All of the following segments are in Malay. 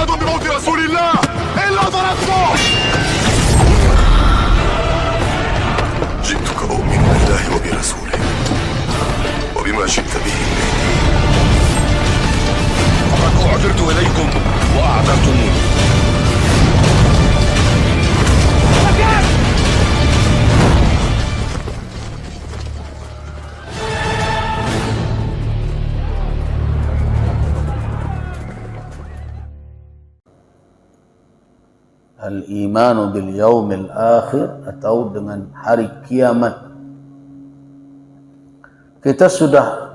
أحد بموت رسول الله إلا ضربته. جئتك أؤمن بالله وبرسوله وبما جئت به فقد أعذرت إليكم وأعذرتموني. Al-imanu bil yaumil akhir atau dengan hari kiamat. Kita sudah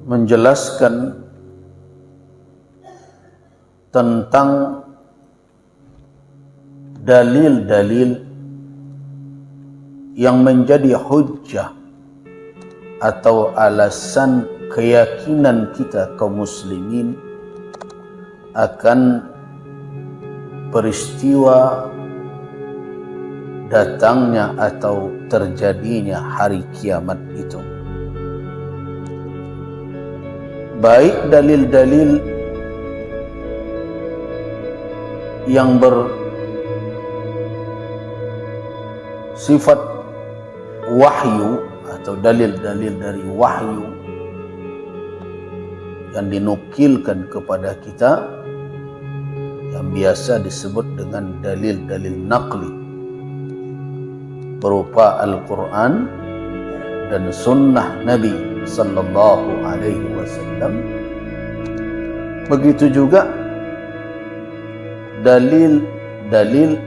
menjelaskan tentang dalil-dalil yang menjadi hujjah atau alasan keyakinan kita kaum muslimin akan peristiwa datangnya atau terjadinya hari kiamat itu. Baik dalil-dalil yang bersifat wahyu atau dalil-dalil dari wahyu yang dinukilkan kepada kita, yang biasa disebut dengan dalil-dalil naqli berupa Al-Quran dan sunnah Nabi sallallahu alaihi wasallam. Begitu juga dalil-dalil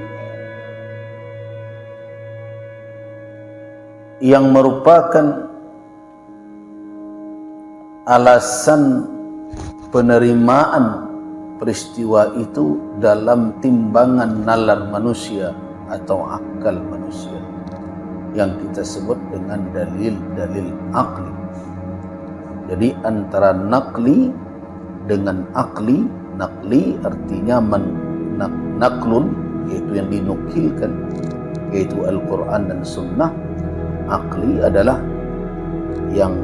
yang merupakan alasan penerimaan peristiwa itu dalam timbangan nalar manusia atau akal manusia yang kita sebut dengan dalil-dalil akli. Jadi antara naqli dengan akli, naqli artinya naqlun, yaitu yang dinukilkan, yaitu Al-Quran dan Sunnah. Akli adalah yang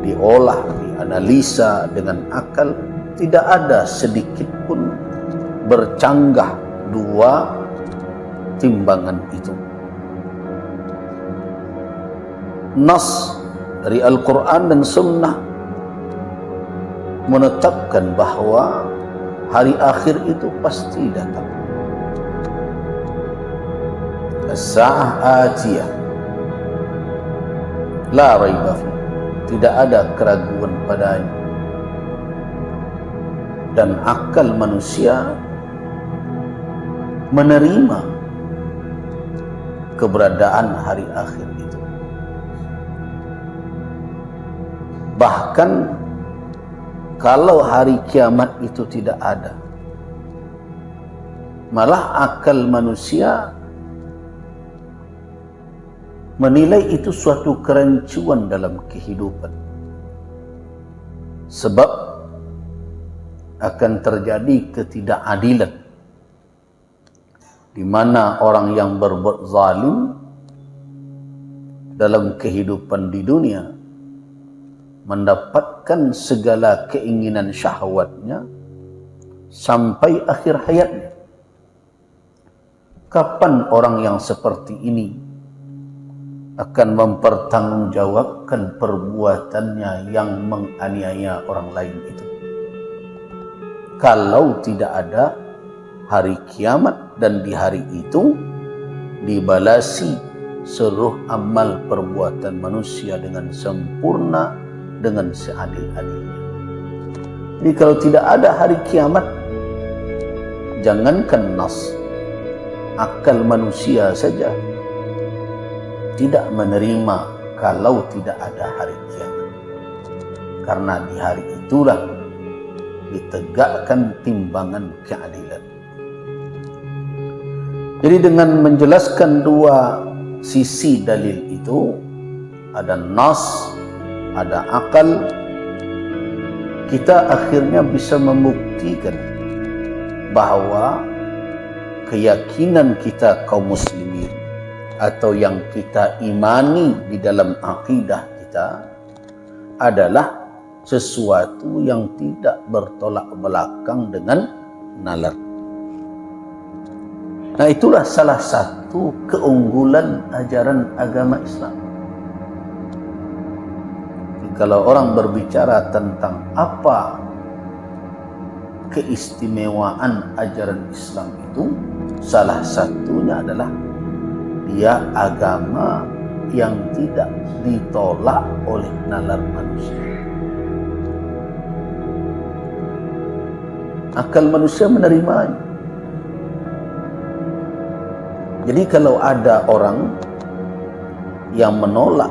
diolah, dianalisa dengan akal. Tidak ada sedikit pun bercanggah dua timbangan itu. Nas dari Al-Quran dan Sunnah menetapkan bahwa hari akhir itu pasti datang. As-sa'ah atiyah la raiba fi, tidak ada keraguan padanya. Dan akal manusia menerima keberadaan hari akhir itu. Bahkan kalau hari kiamat itu tidak ada, malah akal manusia menilai itu suatu kerancuan dalam kehidupan. Sebab akan terjadi ketidakadilan di mana orang yang berbuat zalim dalam kehidupan di dunia mendapatkan segala keinginan syahwatnya sampai akhir hayatnya. Kapan orang yang seperti ini akan mempertanggungjawabkan perbuatannya yang menganiaya orang lain itu? Kalau tidak ada hari kiamat dan di hari itu dibalasi seluruh amal perbuatan manusia dengan sempurna, dengan seadil-adilnya. Jadi kalau tidak ada hari kiamat, jangankan nas, akal manusia saja tidak menerima kalau tidak ada hari kiamat. Karena di hari itulah ditegakkan timbangan keadilan. Jadi dengan menjelaskan dua sisi dalil itu, ada nas, ada akal, kita akhirnya bisa membuktikan bahwa keyakinan kita kaum muslimin atau yang kita imani di dalam akidah kita adalah sesuatu yang tidak bertolak belakang dengan nalar. Nah, itulah salah satu keunggulan ajaran agama Islam. Jadi, kalau orang berbicara tentang apa keistimewaan ajaran Islam itu, salah satunya adalah dia agama yang tidak ditolak oleh nalar manusia. Akal manusia menerimanya. Jadi kalau ada orang yang menolak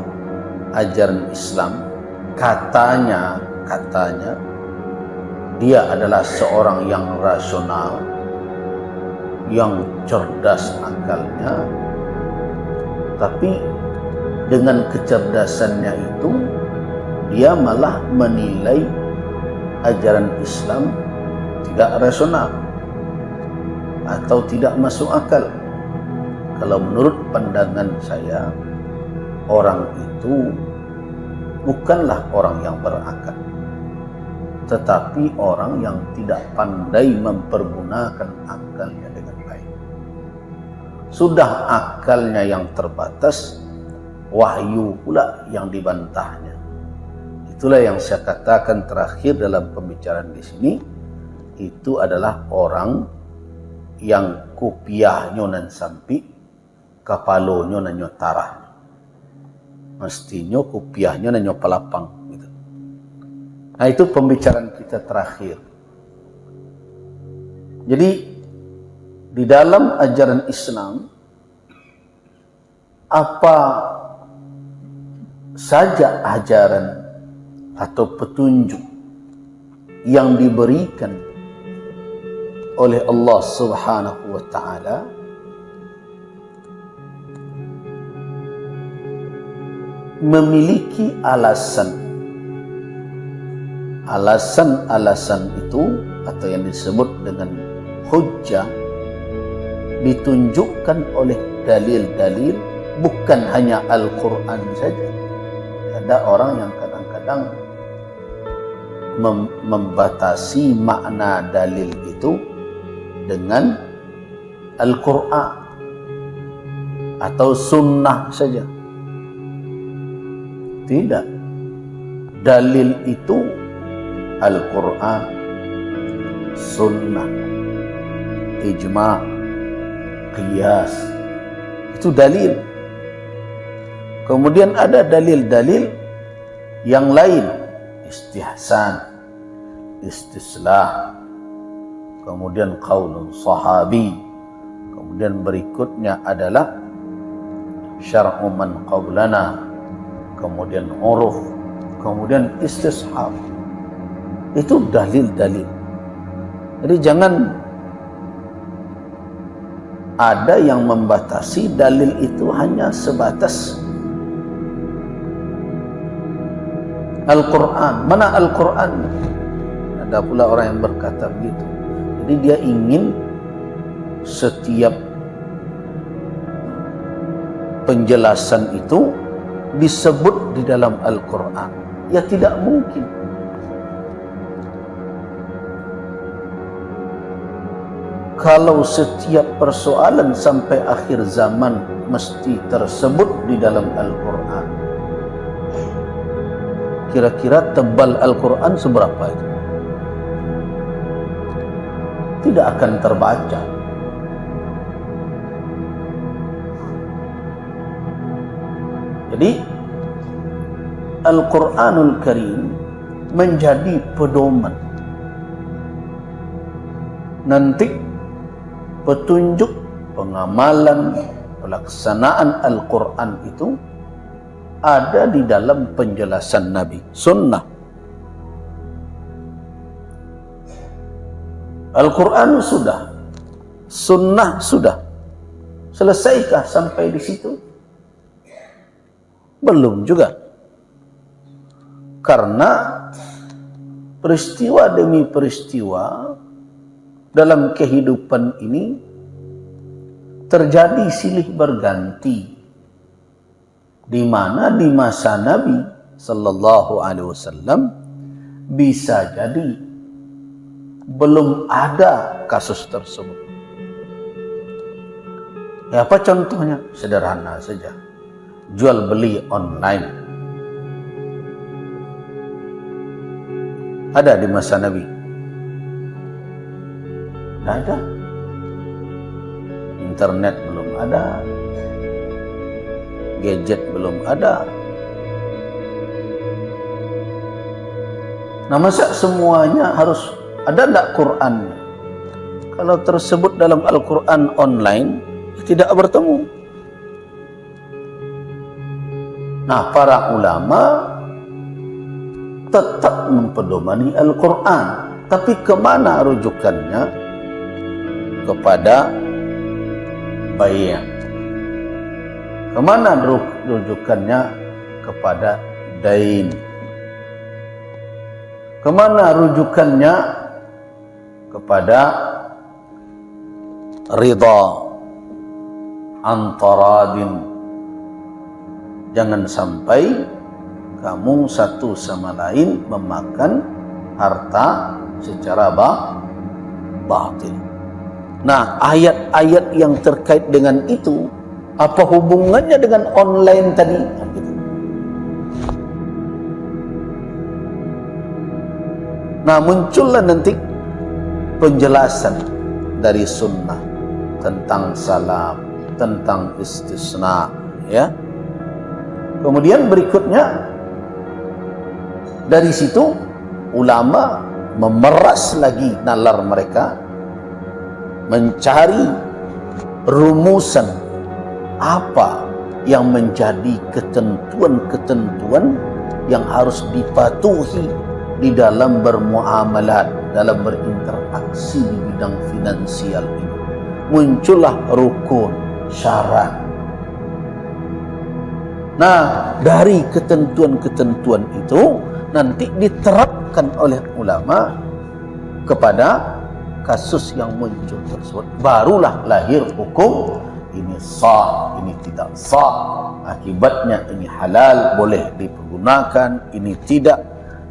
ajaran Islam, katanya dia adalah seorang yang rasional, yang cerdas akalnya, tapi dengan kecerdasannya itu dia malah menilai ajaran Islam tidak rasional atau tidak masuk akal. Kalau menurut pandangan saya, orang itu bukanlah orang yang berakal, tetapi orang yang tidak pandai mempergunakan akalnya dengan baik. Sudah akalnya yang terbatas, wahyu pula yang dibantahnya. Itulah yang saya katakan terakhir dalam pembicaraan di sini. Itu adalah orang yang kupiahnya nan sampi, kapalonyo nanyo tarah. Mestinya kupiahnya nanyo palapang. Gitu. Nah, itu pembicaraan kita terakhir. Jadi di dalam ajaran Islam, apa saja ajaran atau petunjuk yang diberikan oleh Allah Subhanahu wa ta'ala, memiliki alasan itu atau yang disebut dengan hujjah, ditunjukkan oleh dalil-dalil, bukan hanya Al-Quran saja. Ada orang yang kadang-kadang membatasi makna dalil itu dengan Al-Quran atau sunnah saja. Tidak. Dalil itu Al-Quran, sunnah, ijma', qiyas. Itu dalil. Kemudian ada dalil-dalil yang lain, istihsan, istislah, kemudian qaulun sahabi, kemudian berikutnya adalah syar'u man qablana, kemudian uruf, kemudian istishab. Itu dalil-dalil. Jadi jangan ada yang membatasi dalil itu hanya sebatas Al-Quran. Mana Al-Quran? Ada pula orang yang berkata begitu. Jadi dia ingin setiap penjelasan itu disebut di dalam Al-Quran. Ya tidak mungkin. Kalau setiap persoalan sampai akhir zaman mesti tersebut di dalam Al-Quran, kira-kira tebal Al-Quran seberapa itu? Tidak akan terbaca. Jadi Al-Quranul Karim menjadi pedoman. Nanti petunjuk, pengamalan, pelaksanaan Al-Quran itu ada di dalam penjelasan Nabi, sunnah. Al-Quran sudah, sunnah sudah. Selesaikah sampai di situ? Belum juga. Karena peristiwa demi peristiwa dalam kehidupan ini terjadi silih berganti, di mana di masa Nabi sallallahu alaihi wasallam bisa jadi belum ada kasus tersebut. Ya, apa contohnya? Sederhana saja. Jual beli online. Ada di masa Nabi? Tidak ada. Internet belum ada. Gadget belum ada. Nah, masa semuanya harus ada enggak Qur'annya? Kalau tersebut dalam Al-Quran online, tidak bertemu. Nah, para ulama tetap mempedomani Al-Quran, tapi kemana rujukannya? Kepada bai'. Kemana rujukannya? Kepada dain. Kemana rujukannya? Kepada ridha antaradin. Jangan sampai kamu satu sama lain memakan harta secara batil. Nah, ayat-ayat yang terkait dengan itu, apa hubungannya dengan online tadi? Nah, muncullah nanti penjelasan dari sunnah tentang salam, tentang istisna, ya. Kemudian berikutnya dari situ ulama memeras lagi nalar mereka, mencari rumusan apa yang menjadi ketentuan-ketentuan yang harus dipatuhi di dalam bermuamalat, dalam berinteraksi di bidang finansial ini. Muncullah rukun, syarat. Nah, dari ketentuan-ketentuan itu nanti diterapkan oleh ulama kepada kasus yang muncul tersebut. Barulah lahir hukum, ini sah, ini tidak sah. Akibatnya ini halal, boleh dipergunakan, ini tidak.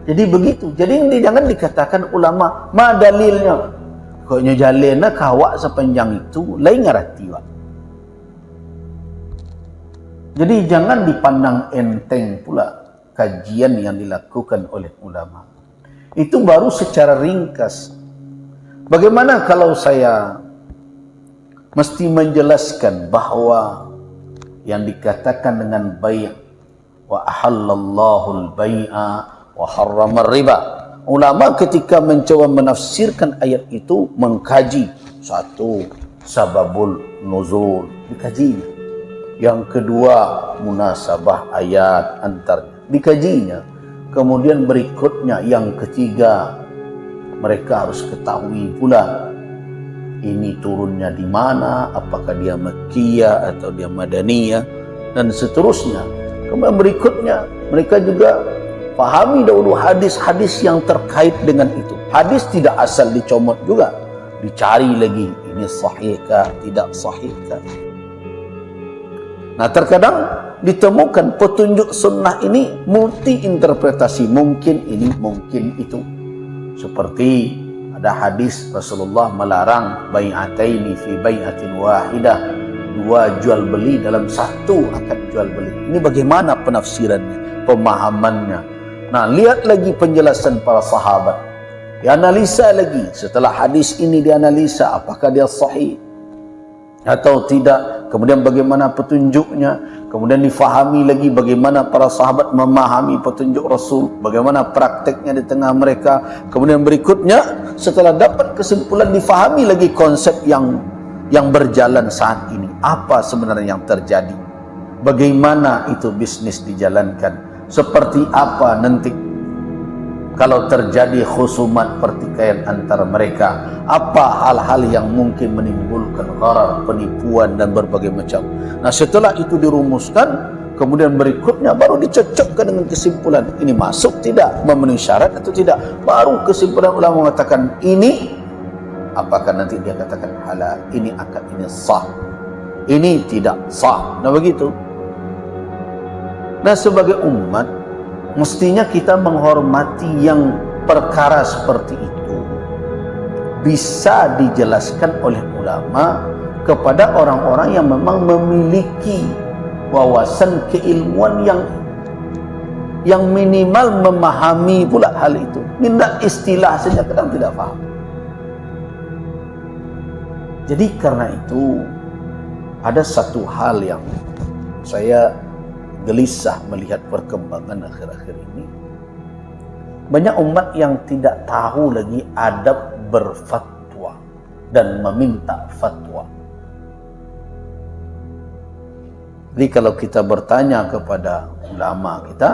Jadi begitu. Jadi jangan dikatakan ulama, ma dalilnya. Koknya jalannya kawak sepanjang itu, lain ngerti, Pak. Jadi jangan dipandang enteng pula kajian yang dilakukan oleh ulama. Itu baru secara ringkas. Bagaimana kalau saya mesti menjelaskan bahwa yang dikatakan dengan bai' wa ahallallahu al-bai'a wa harrama riba. Ulama ketika mencoba menafsirkan ayat itu mengkaji satu, sababul nuzul, dikajinya. Yang kedua, munasabah ayat antaranya, dikajinya. Kemudian berikutnya yang ketiga, mereka harus ketahui pula ini turunnya di mana, apakah dia Makkiyah atau dia Madaniyah, dan seterusnya. Kemudian berikutnya mereka juga pahami dahulu hadis-hadis yang terkait dengan itu. Hadis tidak asal dicomot juga, dicari lagi ini sahihkah, tidak sahihkah. Nah, terkadang ditemukan petunjuk sunnah ini multi interpretasi, mungkin ini, mungkin itu. Seperti ada hadis Rasulullah melarang bai'ataini fi bai'atin wahidah, dua jual beli dalam satu akad jual beli. Ini bagaimana penafsirannya, pemahamannya. Nah, lihat lagi penjelasan para sahabat. Dianalisa lagi, setelah hadis ini dianalisa apakah dia sahih atau tidak. Kemudian bagaimana petunjuknya. Kemudian difahami lagi bagaimana para sahabat memahami petunjuk Rasul, bagaimana prakteknya di tengah mereka. Kemudian berikutnya setelah dapat kesimpulan, difahami lagi konsep yang berjalan saat ini. Apa sebenarnya yang terjadi? Bagaimana itu bisnis dijalankan? Seperti apa nanti kalau terjadi khusumat pertikaian antara mereka? Apa hal-hal yang mungkin menimbulkan gharar, penipuan dan berbagai macam. Nah, setelah itu dirumuskan, kemudian berikutnya baru dicocokkan dengan kesimpulan. Ini masuk tidak, memenuhi syarat atau tidak. Baru kesimpulan ulama mengatakan ini, apakah nanti dia katakan halal, ini akad ini sah, ini tidak sah. Nah, begitu. Nah, sebagai umat mestinya kita menghormati yang perkara seperti itu bisa dijelaskan oleh ulama kepada orang-orang yang memang memiliki wawasan keilmuan yang minimal memahami pula hal itu. Minta istilah saja kadang tidak paham. Jadi karena itu ada satu hal yang saya gelisah melihat perkembangan akhir-akhir ini. Banyak umat yang tidak tahu lagi adab berfatwa dan meminta fatwa. Jadi kalau kita bertanya kepada ulama kita,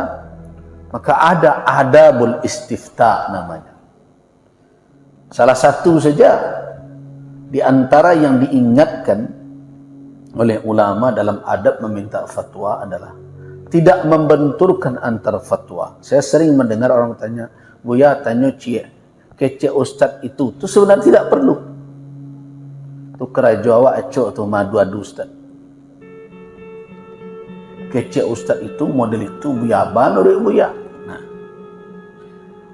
maka ada adabul istifta namanya. Salah satu saja di antara yang diingatkan oleh ulama dalam adab meminta fatwa adalah tidak membenturkan antar fatwa. Saya sering mendengar orang tanya, Buya tanya kece ustaz itu sebenarnya tidak perlu. Tu kerajo awak acok tu madu-adu ustaz. Kece ustaz itu model itu Buya ban oleh Buya.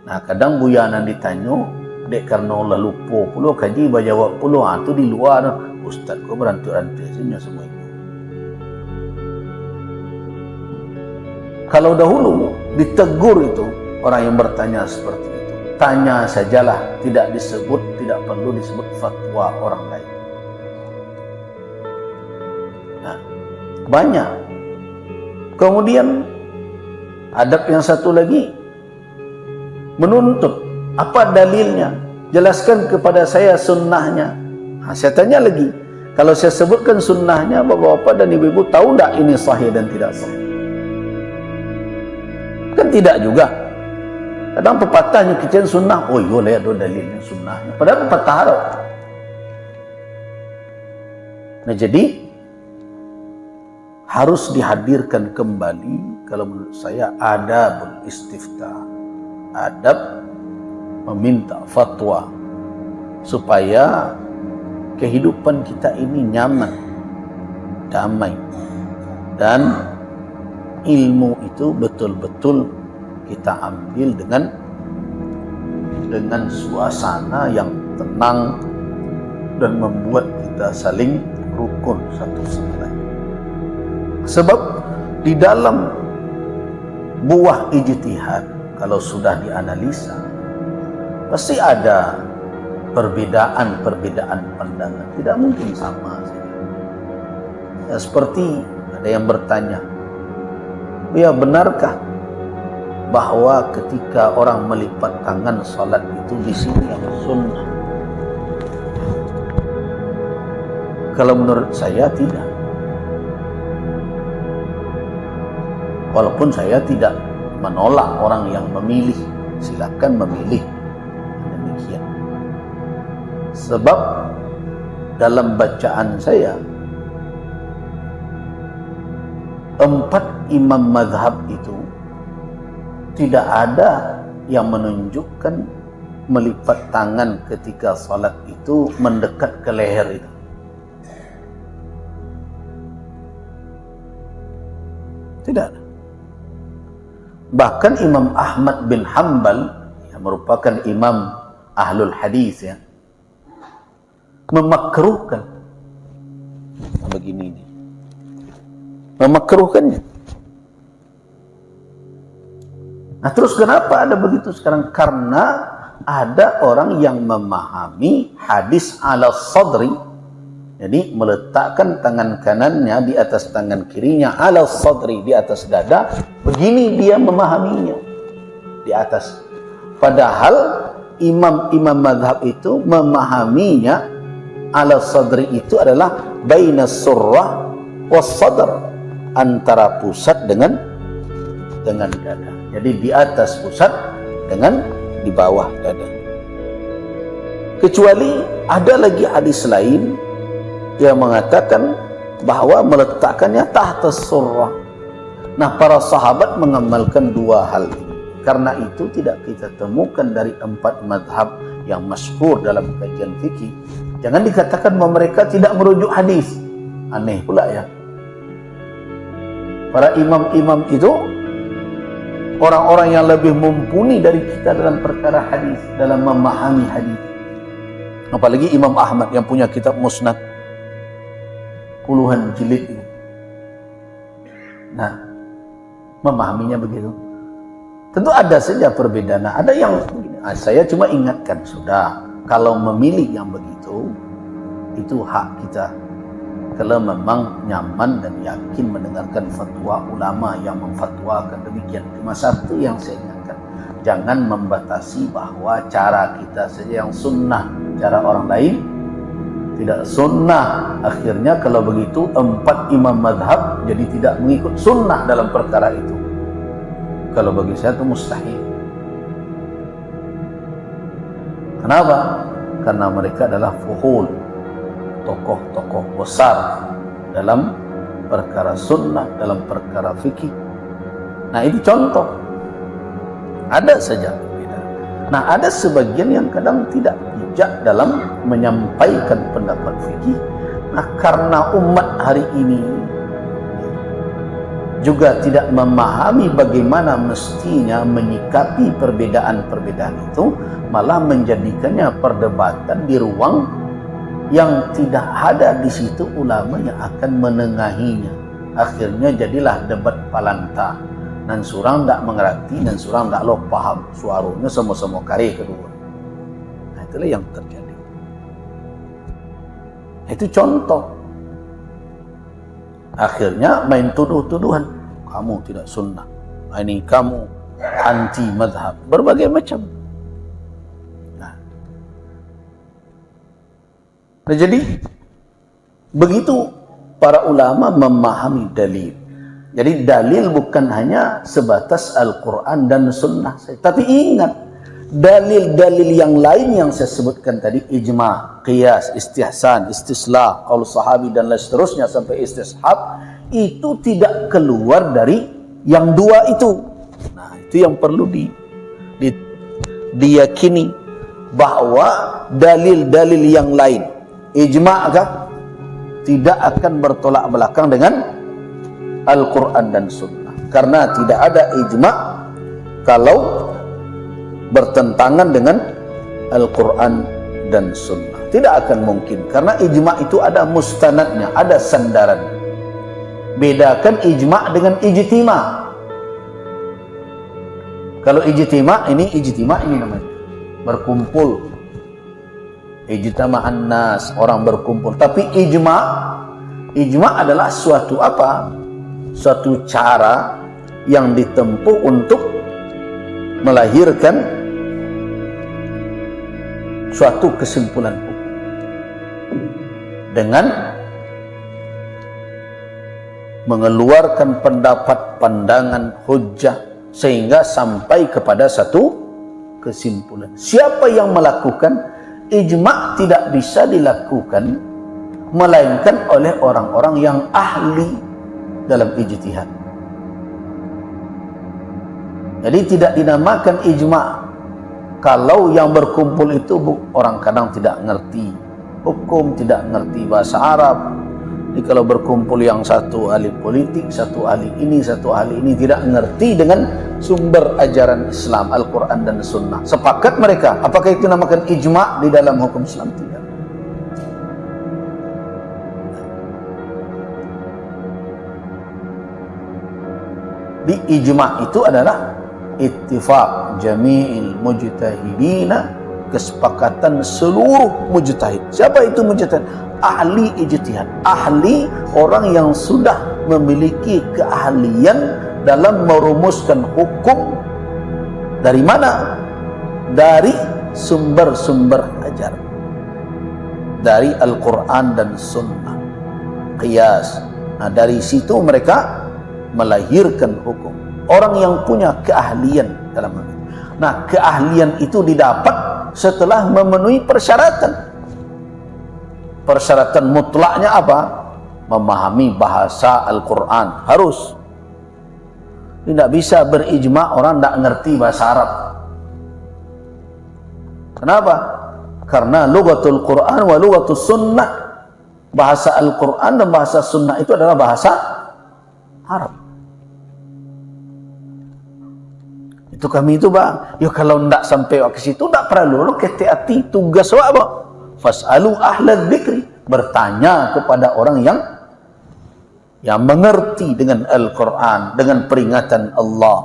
Nah kadang Buya nan ditanya, dek karena Allah lupa puluh kaji bajawab puluh, tu di luar ustaz kau berantuk-rantuk senyum semua itu. Kalau dahulu ditegur itu orang yang bertanya seperti itu, tanya sajalah, tidak disebut, tidak perlu disebut fatwa orang lain. Nah, banyak. Kemudian adab yang satu lagi, menuntut, apa dalilnya? Jelaskan kepada saya sunnahnya. Nah, saya tanya lagi, kalau saya sebutkan sunnahnya, bapak-bapak dan ibu-ibu tahu tak ini sahih dan tidak sahih? Kan tidak juga. Kadang pepatahnya kecil sunnah, oh iya ada dalilnya sunnahnya. Padahal pepatah Arab. Nah jadi harus dihadirkan kembali, kalau menurut saya, adabul istifta, adab meminta fatwa, supaya kehidupan kita ini nyaman, damai, dan ilmu itu betul-betul kita ambil dengan suasana yang tenang dan membuat kita saling rukun satu sama lain. Sebab di dalam buah ijtihad, kalau sudah dianalisa, pasti ada perbedaan pandangan. Tidak mungkin sama. Ya, seperti ada yang bertanya, ya benarkah bahwa ketika orang melipat tangan salat itu di sini yang sunnah? Kalau menurut saya tidak. Walaupun saya tidak menolak orang yang memilih, silakan memilih demikian. Sebab dalam bacaan saya, 4 imam mazhab itu tidak ada yang menunjukkan melipat tangan ketika salat itu mendekat ke leher itu. Tidak ada. Bahkan Imam Ahmad bin Hanbal yang merupakan imam ahlul hadis ya, memakruhkan begini ini. Memakruhkannya. Nah terus kenapa ada begitu sekarang? Karena ada orang yang memahami hadis ala sadri, jadi meletakkan tangan kanannya di atas tangan kirinya, ala sadri, di atas dada, begini dia memahaminya, di atas. Padahal imam-imam mazhab itu memahaminya ala sadri itu adalah baina surrah was sadr, antara pusat dengan dada. Jadi di atas pusat dengan di bawah dada. Kecuali ada lagi hadis lain yang mengatakan bahwa meletakkannya tahta surrah. Nah, para sahabat mengamalkan 2 hal ini. Karena itu tidak kita temukan dari 4 mazhab yang masyhur dalam kajian fikih. Jangan dikatakan bahwa mereka tidak merujuk hadis. Aneh pula ya. Para imam-imam itu orang-orang yang lebih mumpuni dari kita dalam perkara hadis, dalam memahami hadis. Apalagi Imam Ahmad yang punya kitab Musnad puluhan jilid ini. Nah, memahaminya begitu. Tentu ada saja perbedaan. Ada yang begini, saya cuma ingatkan sudah, kalau memilih yang begitu, itu hak kita. Kalau memang nyaman dan yakin mendengarkan fatwa ulama yang memfatwakan demikian. Cuma satu yang saya ingatkan, jangan membatasi bahwa cara kita saja yang sunnah, cara orang lain tidak sunnah. Akhirnya kalau begitu 4 imam madhab jadi tidak mengikut sunnah dalam perkara itu. Kalau bagi saya itu mustahil. Kenapa? Karena mereka adalah fuhul, tokoh-tokoh besar dalam perkara sunnah, dalam perkara fikih. Nah, ini contoh. Ada saja perbedaan. Nah, ada sebagian yang kadang tidak bijak dalam menyampaikan pendapat fikih. Nah, karena umat hari ini juga tidak memahami bagaimana mestinya menyikapi perbedaan-perbedaan itu, malah menjadikannya perdebatan di ruang yang tidak ada di situ ulama yang akan menengahinya. Akhirnya jadilah debat palanta. Dan surang tak mengerti, dan surang tak lo paham. Suaranya sama-sama kare kedua. Nah, itulah yang terjadi. Itu contoh. Akhirnya main tuduh-tuduhan. Kamu tidak sunnah. Ini kamu anti madhab. Berbagai macam. Nah, jadi begitu para ulama memahami dalil. Jadi dalil bukan hanya sebatas Al-Quran dan Sunnah. Tapi ingat, dalil-dalil yang lain yang saya sebutkan tadi, ijma, qiyas, istihsan, istislah, qaul sahabi dan lain seterusnya sampai istishab, itu tidak keluar dari yang dua itu. Nah, itu yang perlu diyakini, bahwa dalil-dalil yang lain, ijma kah, tidak akan bertolak belakang dengan Al-Quran dan Sunnah. Karena tidak ada ijma kalau bertentangan dengan Al-Quran dan Sunnah. Tidak akan mungkin. Karena ijma itu ada mustanadnya, ada sandaran. Bedakan ijma dengan ijtima. Kalau ijtima ini namanya berkumpul. Ijtama'an nas, orang berkumpul. Tapi ijma adalah suatu apa? Suatu cara yang ditempuh untuk melahirkan suatu kesimpulan hukum dengan mengeluarkan pendapat, pandangan, hujjah sehingga sampai kepada satu kesimpulan. Siapa yang melakukan ijma tidak bisa dilakukan melainkan oleh orang-orang yang ahli dalam ijtihad. Jadi tidak dinamakan ijma kalau yang berkumpul itu orang kadang tidak ngerti hukum, tidak ngerti bahasa Arab. Jadi kalau berkumpul yang satu ahli politik, satu ahli ini, satu ahli ini, tidak ngerti dengan sumber ajaran Islam, Al-Quran dan Sunnah. Sepakat mereka, apakah itu dinamakan ijma di dalam hukum Islam? Tidak. Di ijma itu adalah ittifaq jami'il mujtahidina, kesepakatan seluruh mujtahid. Siapa itu mujtahid? Ahli ijtihad, ahli, orang yang sudah memiliki keahlian dalam merumuskan hukum. Dari mana? Dari sumber-sumber ajaran, dari Al-Quran dan Sunnah, qiyas. Nah, dari situ mereka melahirkan hukum. Orang yang punya keahlian dalam hal itu. Nah, keahlian itu didapat setelah memenuhi persyaratan. Persyaratan mutlaknya apa? Memahami bahasa Al-Quran. Harus. Tidak bisa berijma orang tidak ngerti bahasa Arab. Kenapa? Karena lughatul Quran wa lughatul sunnah. Bahasa Al-Quran dan bahasa sunnah itu adalah bahasa Arab. Itu kami itu bang, ya kalau ndak sampai ke situ ndak perlu lo kete hati tugas awak bang. Fas'alu ahla dzikri, bertanya kepada orang yang mengerti dengan Al-Quran, dengan peringatan Allah.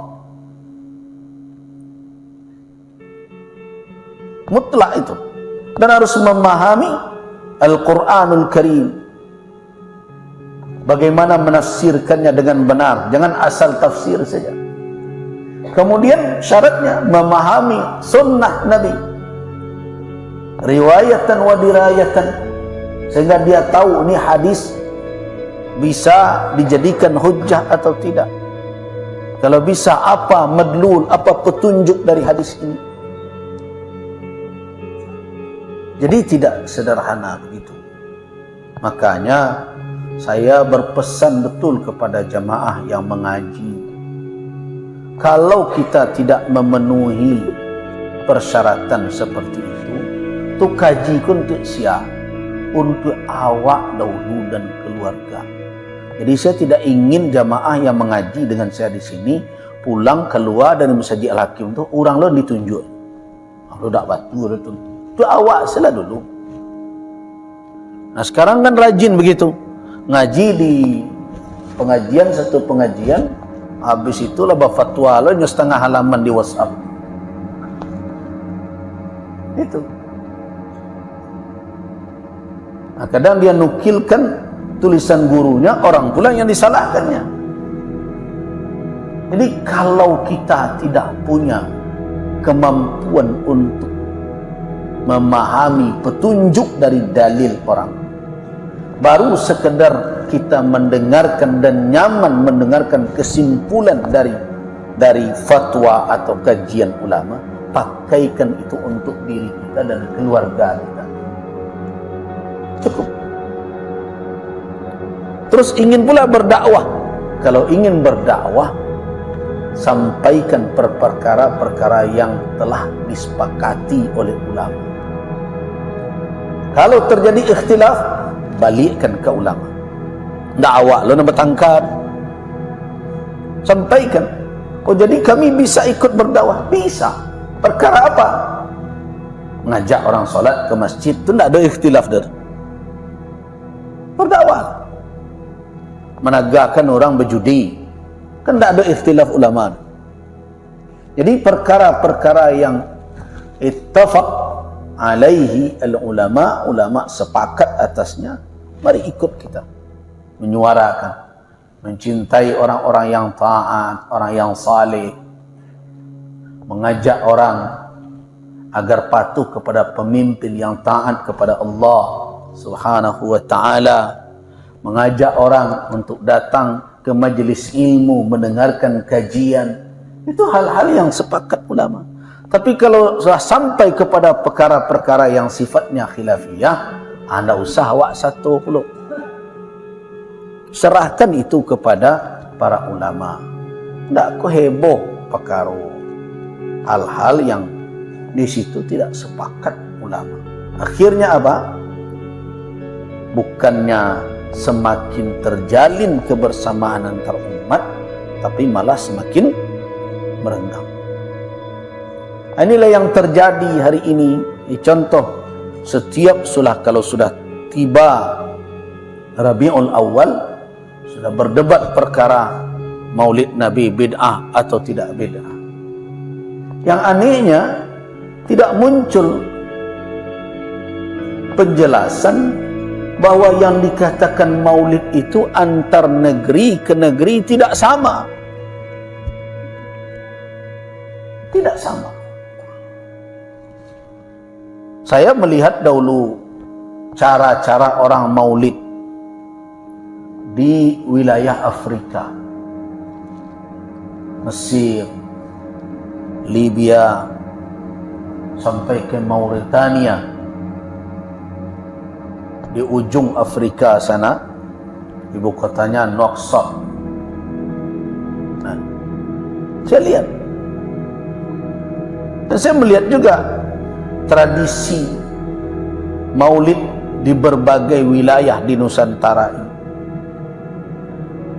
Mutlak itu. Dan harus memahami Al-Quranul Karim, bagaimana menafsirkannya dengan benar, jangan asal tafsir saja. Kemudian syaratnya memahami sunnah Nabi, riwayatan wa dirayatan, sehingga dia tahu ini hadis bisa dijadikan hujjah atau tidak. Kalau bisa, apa madlul, apa petunjuk dari hadis ini. Jadi tidak sederhana begitu. Makanya saya berpesan betul kepada jamaah yang mengaji, kalau kita tidak memenuhi persyaratan seperti itu, tu kaji kun untuk siap, untuk awak dahulu dan keluarga. Jadi saya tidak ingin jamaah yang mengaji dengan saya di sini pulang keluar dari Masjid Al-Hakim tu orang lain ditunjuk. Kalau tak batu tu awak salah dulu. Nah sekarang kan rajin begitu, ngaji di pengajian, satu pengajian, habis itu lah fatwa lo setengah halaman di WhatsApp. Itu. Nah, kadang dia nukilkan tulisan gurunya, orang pula yang disalahkannya. Jadi kalau kita tidak punya kemampuan untuk memahami petunjuk dari dalil orang, baru sekedar kita mendengarkan dan nyaman mendengarkan kesimpulan dari fatwa atau kajian ulama, pakaikan itu untuk diri kita dan keluarga kita. Cukup. Terus ingin pula berdakwah. Kalau ingin berdakwah, sampaikan perkara-perkara yang telah disepakati oleh ulama. Kalau terjadi ikhtilaf, balikkan ke ulama. Dakwah lo nak bertangkar, sampaikan. Oh jadi kami bisa ikut berdakwah? Bisa. Perkara apa? Ngajak orang solat ke masjid tu tak ada ikhtilaf dah. Berdakwah. Menagakkan orang berjudi, kan tak ada ikhtilaf ulama. Jadi perkara-perkara yang ittafaq alaihi al-ulama, ulama sepakat atasnya, mari ikut kita menyuarakan, mencintai orang-orang yang taat, orang yang saleh, mengajak orang agar patuh kepada pemimpin yang taat kepada Allah Subhanahu wa ta'ala, mengajak orang untuk datang ke majlis ilmu, mendengarkan kajian. Itu hal-hal yang sepakat ulama. Tapi kalau sudah sampai kepada perkara-perkara yang sifatnya khilafiyah, anda usah awak satu pula. Serahkan itu kepada para ulama. Tak kau heboh perkara hal-hal yang di situ tidak sepakat ulama. Akhirnya apa? Bukannya semakin terjalin kebersamaan antar umat, tapi malah semakin merenggang. Inilah yang terjadi hari ini. Contoh, setiap kalau sudah tiba Rabiul Awal, sudah berdebat perkara Maulid Nabi bid'ah atau tidak bid'ah. Yang anehnya tidak muncul penjelasan bahwa yang dikatakan maulid itu antar negeri ke negeri tidak sama. Tidak sama. Saya melihat dahulu cara-cara orang maulid di wilayah Afrika, Mesir, Libya, sampai ke Mauritania. Di ujung Afrika sana, ibu kotanya Nouakchott. Nah, saya lihat, dan saya melihat juga tradisi maulid di berbagai wilayah di Nusantara ini.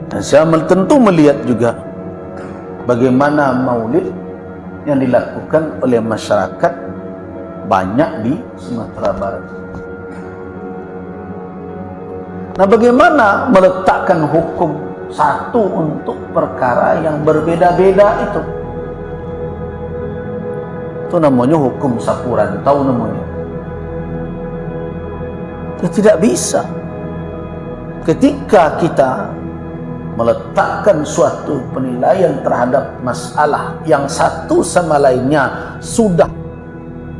Dan saya tentu melihat juga bagaimana maulid yang dilakukan oleh masyarakat banyak di Sumatera Barat. Nah, bagaimana meletakkan hukum satu untuk perkara yang berbeda-beda itu? Itu namanya hukum sapu rantau namanya. Ya, tidak bisa. Ketika kita meletakkan suatu penilaian terhadap masalah yang satu sama lainnya sudah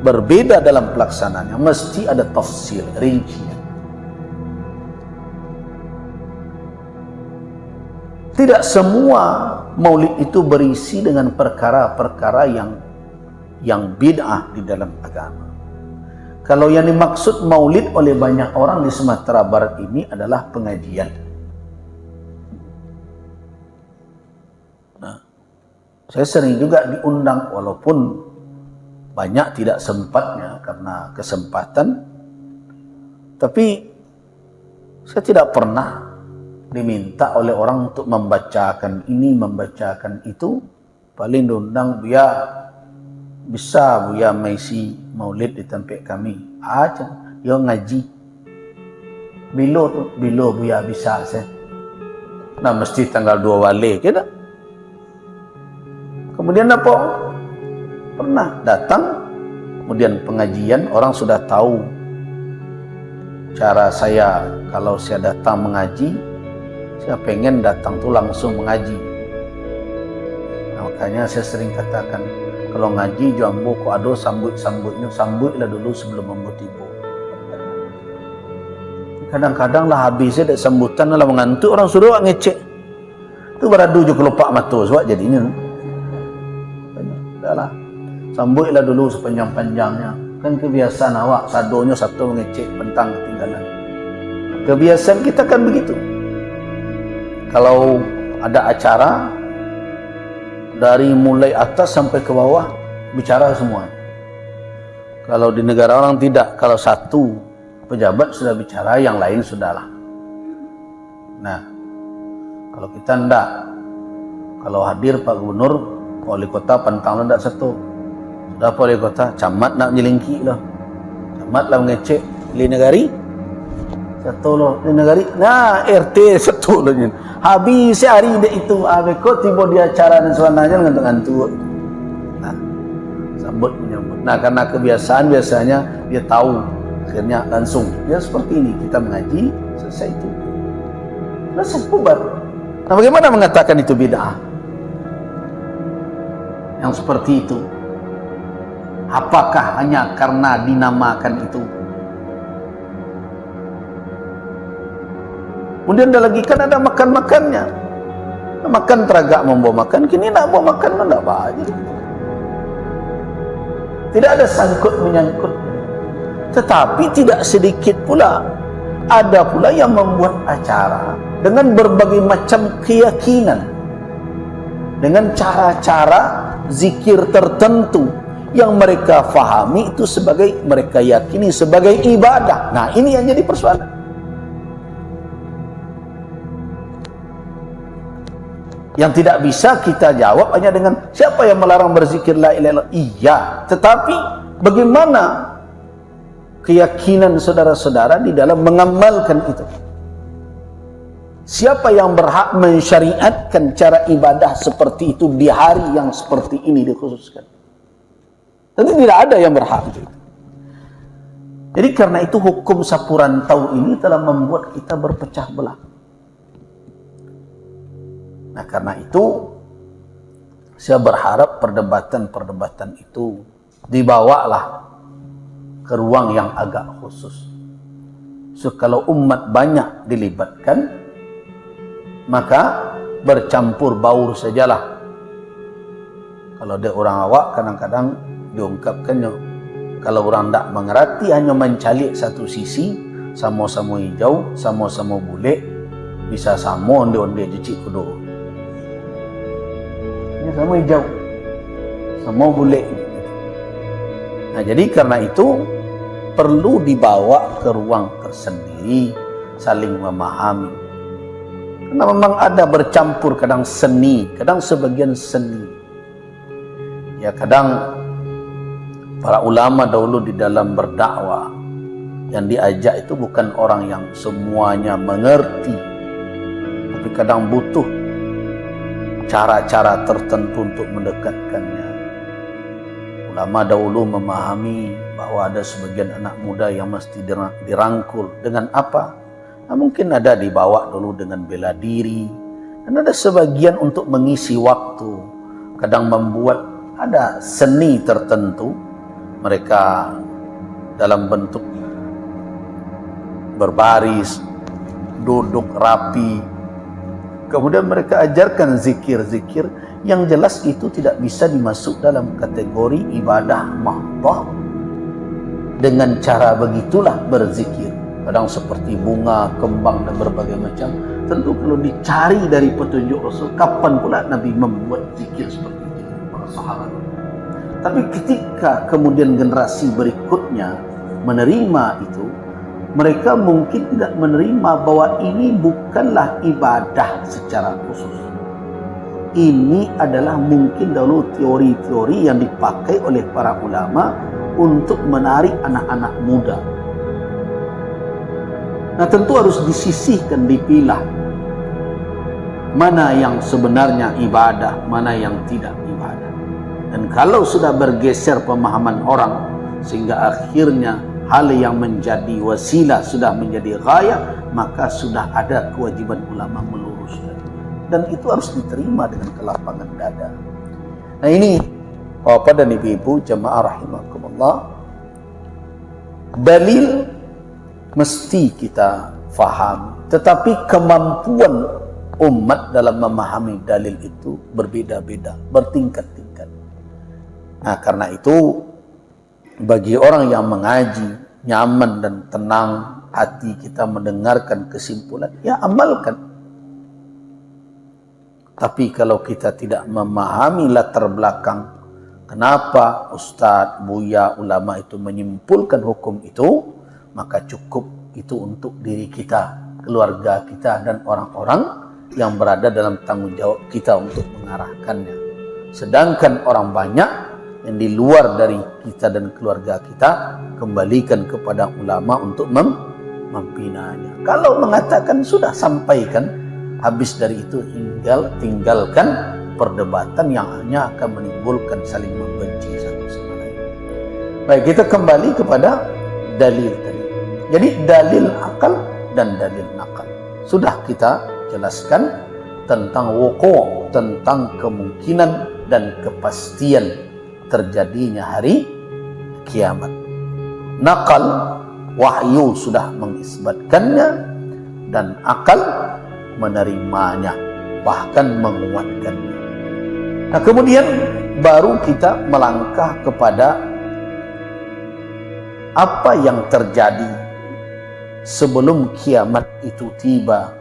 berbeda dalam pelaksanaannya, mesti ada tafsir, rincian. Tidak semua maulid itu berisi dengan perkara-perkara yang bid'ah di dalam agama. Kalau yang dimaksud maulid oleh banyak orang di Sumatera Barat ini adalah pengajian. Nah, saya sering juga diundang walaupun banyak tidak sempatnya karena kesempatan, tapi saya tidak pernah diminta oleh orang untuk membacakan ini, membacakan itu. Paling diundang, Buya bisa Buya mengisi maulid di tempat kami aja, yo ngaji bilo Buya bisa saya. Nah, mesti tanggal 2 wali kita. Kemudian apa? Pernah datang, kemudian pengajian, orang sudah tahu cara saya. Kalau saya datang mengaji, saya pengen datang tuh langsung mengaji. Nah, makanya saya sering katakan, kalau ngaji jambu ko ado sambutnya sambutlah dulu sebelum membuat ibu. Kadang-kadang lah habisnya ada sambutan lah mengantuk, orang suruh ngecek. Itu beradu juga lupa matu sebab jadi ini. Udahlah, sambutlah dulu sepanjang-panjangnya. Kan kebiasaan awak sadonya satu ngecek pentang ketinggalan. Kebiasaan kita kan begitu. Kalau ada acara, dari mulai atas sampai ke bawah bicara semua. Kalau di negara orang tidak, kalau satu pejabat sudah bicara, yang lain sudahlah. Nah, kalau kita enggak, kalau hadir Pak Gubernur, Wali Kota pantang enggak satu. Sudah Pak Wali Kota, camat nak nyelingki loh. Camat lah ngecek li negari. Satu loh di negari. Nah, RT satu loh. Habis hari dek itu abeko tiba di acara dan suananya ngantuk-ngantuk. Nah, sambut menyambut. Nah, karena kebiasaan biasanya dia tahu, akhirnya langsung. Ya seperti ini, kita mengaji, selesai itu. Selesai bubar. Nah, bagaimana mengatakan itu bid'ah? Yang seperti itu. Apakah hanya karena dinamakan itu? Kemudian ada lagi, kan ada makan-makannya. Makan teragak membawa makan, kini nak bawa makan tidak banyak. Tidak ada sangkut menyangkut. Tetapi tidak sedikit pula, ada pula yang membuat acara dengan berbagai macam keyakinan, dengan cara-cara zikir tertentu yang mereka fahami itu sebagai, mereka yakini sebagai ibadah. Nah, ini yang jadi persoalan. Yang tidak bisa kita jawab hanya dengan siapa yang melarang berzikir la ilaha illallah. Iya, tetapi bagaimana keyakinan saudara-saudara di dalam mengamalkan itu? Siapa yang berhak mensyariatkan cara ibadah seperti itu di hari yang seperti ini dikhususkan? Tentu tidak ada yang berhak itu. Jadi karena itu hukum sapu rantau ini telah membuat kita berpecah belah. Nah, karena itu saya berharap perdebatan-perdebatan itu dibawalah ke ruang yang agak khusus. So, kalau umat banyak dilibatkan, maka bercampur baur sajalah. Kalau ada orang awak, kadang-kadang diungkapkannya, kalau orang tak mengerti hanya mencalik satu sisi, sama-sama hijau, sama-sama bule, bisa sama onde-onde jecik kudu. Sama hijau, sama bule. Nah, jadi karena itu perlu dibawa ke ruang tersendiri, saling memahami. Karena memang ada bercampur, kadang seni, kadang sebagian seni. Ya kadang para ulama dahulu di dalam berdakwah yang diajak itu bukan orang yang semuanya mengerti, tapi kadang butuh cara-cara tertentu untuk mendekatkannya. Ulama dahulu memahami bahwa ada sebagian anak muda yang mesti dirangkul dengan apa? Nah, mungkin ada dibawa dulu dengan bela diri, dan ada sebagian untuk mengisi waktu. Kadang membuat ada seni tertentu, mereka dalam bentuk berbaris, duduk rapi. Kemudian mereka ajarkan zikir-zikir yang jelas itu tidak bisa dimasuk dalam kategori ibadah mahdhah. Dengan cara begitulah berzikir. Kadang seperti bunga, kembang, dan berbagai macam. Tentu kalau dicari dari petunjuk Rasul, kapan pula Nabi membuat zikir seperti itu para sahabat. Tapi ketika kemudian generasi berikutnya menerima itu, mereka mungkin tidak menerima bahwa ini bukanlah ibadah secara khusus. Ini adalah mungkin dahulu teori-teori yang dipakai oleh para ulama untuk menarik anak-anak muda. Nah, tentu harus disisihkan, dipilah mana yang sebenarnya ibadah, mana yang tidak ibadah. Dan kalau sudah bergeser pemahaman orang sehingga akhirnya hal yang menjadi wasilah sudah menjadi ghayah, maka sudah ada kewajiban ulama meluruskan. Dan itu harus diterima dengan kelapangan dada. Nah, ini Bapak dan Ibu-ibu jemaah rahimakumullah, dalil mesti kita faham, tetapi kemampuan umat dalam memahami dalil itu berbeda-beda, bertingkat-tingkat. Nah, karena itu bagi orang yang mengaji, nyaman dan tenang hati kita mendengarkan kesimpulan, ya amalkan. Tapi kalau kita tidak memahami latar belakang, kenapa Ustadz, Buya, ulama itu menyimpulkan hukum itu, maka cukup itu untuk diri kita, keluarga kita, dan orang-orang yang berada dalam tanggung jawab kita untuk mengarahkannya. Sedangkan orang banyak yang di luar dari kita dan keluarga kita, kembalikan kepada ulama untuk membinanya. Kalau mengatakan sudah sampaikan, habis dari itu tinggalkan perdebatan yang hanya akan menimbulkan saling membenci satu sama lain. Baik, kita kembali kepada dalil tadi. Jadi dalil akal dan dalil nakal sudah kita jelaskan tentang wuku', tentang kemungkinan dan kepastian terjadinya hari kiamat. Nakal, wahyu sudah mengisbatkannya, dan akal menerimanya, bahkan menguatkannya. Nah, kemudian baru kita melangkah kepada apa yang terjadi sebelum kiamat itu tiba,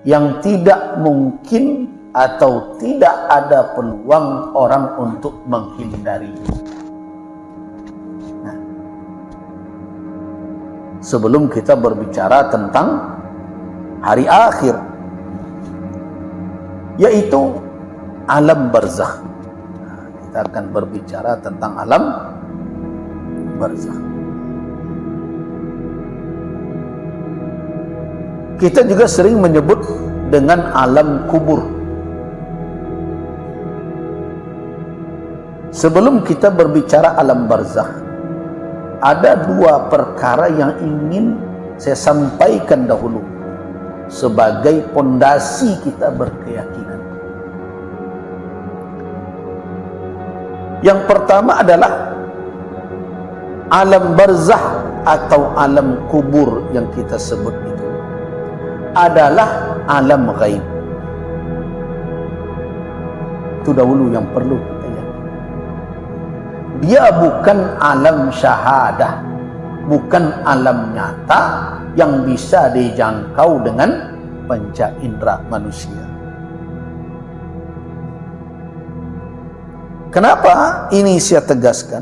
yang tidak mungkin atau tidak ada peluang orang untuk menghindari. Nah, sebelum kita berbicara tentang hari akhir, yaitu alam barzakh. Nah, kita akan berbicara tentang alam barzakh. Kita juga sering menyebut dengan alam kubur. Sebelum kita berbicara alam barzakh, ada dua perkara yang ingin saya sampaikan dahulu sebagai pondasi kita berkeyakinan. Yang pertama adalah alam barzakh atau alam kubur yang kita sebut itu adalah alam ghaib. Itu dahulu yang perlu kita yakini. Dia bukan alam syahadah, bukan alam nyata yang bisa dijangkau dengan panca indera manusia. Kenapa ini saya tegaskan?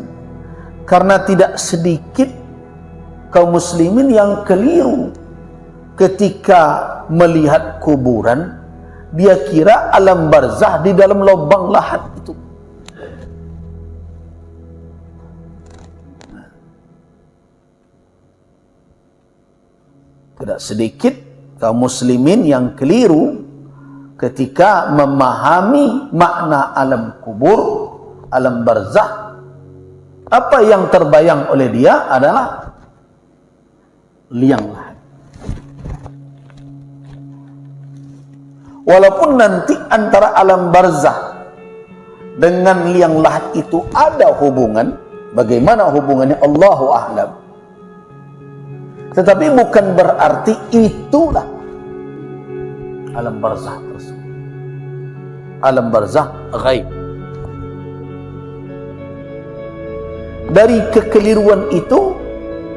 Karena tidak sedikit kaum muslimin yang keliru ketika melihat kuburan, dia kira alam barzakh di dalam lubang lahat itu. Tidak sedikit kaum muslimin yang keliru ketika memahami makna alam kubur, alam barzakh. Apa yang terbayang oleh dia adalah liang lahat. Walaupun nanti antara alam barzakh dengan liang lahat itu ada hubungan, bagaimana hubungannya Allahu a'lam. Tetapi bukan berarti itulah alam barzakh tersebut. Alam barzakh ghaib. Dari kekeliruan itu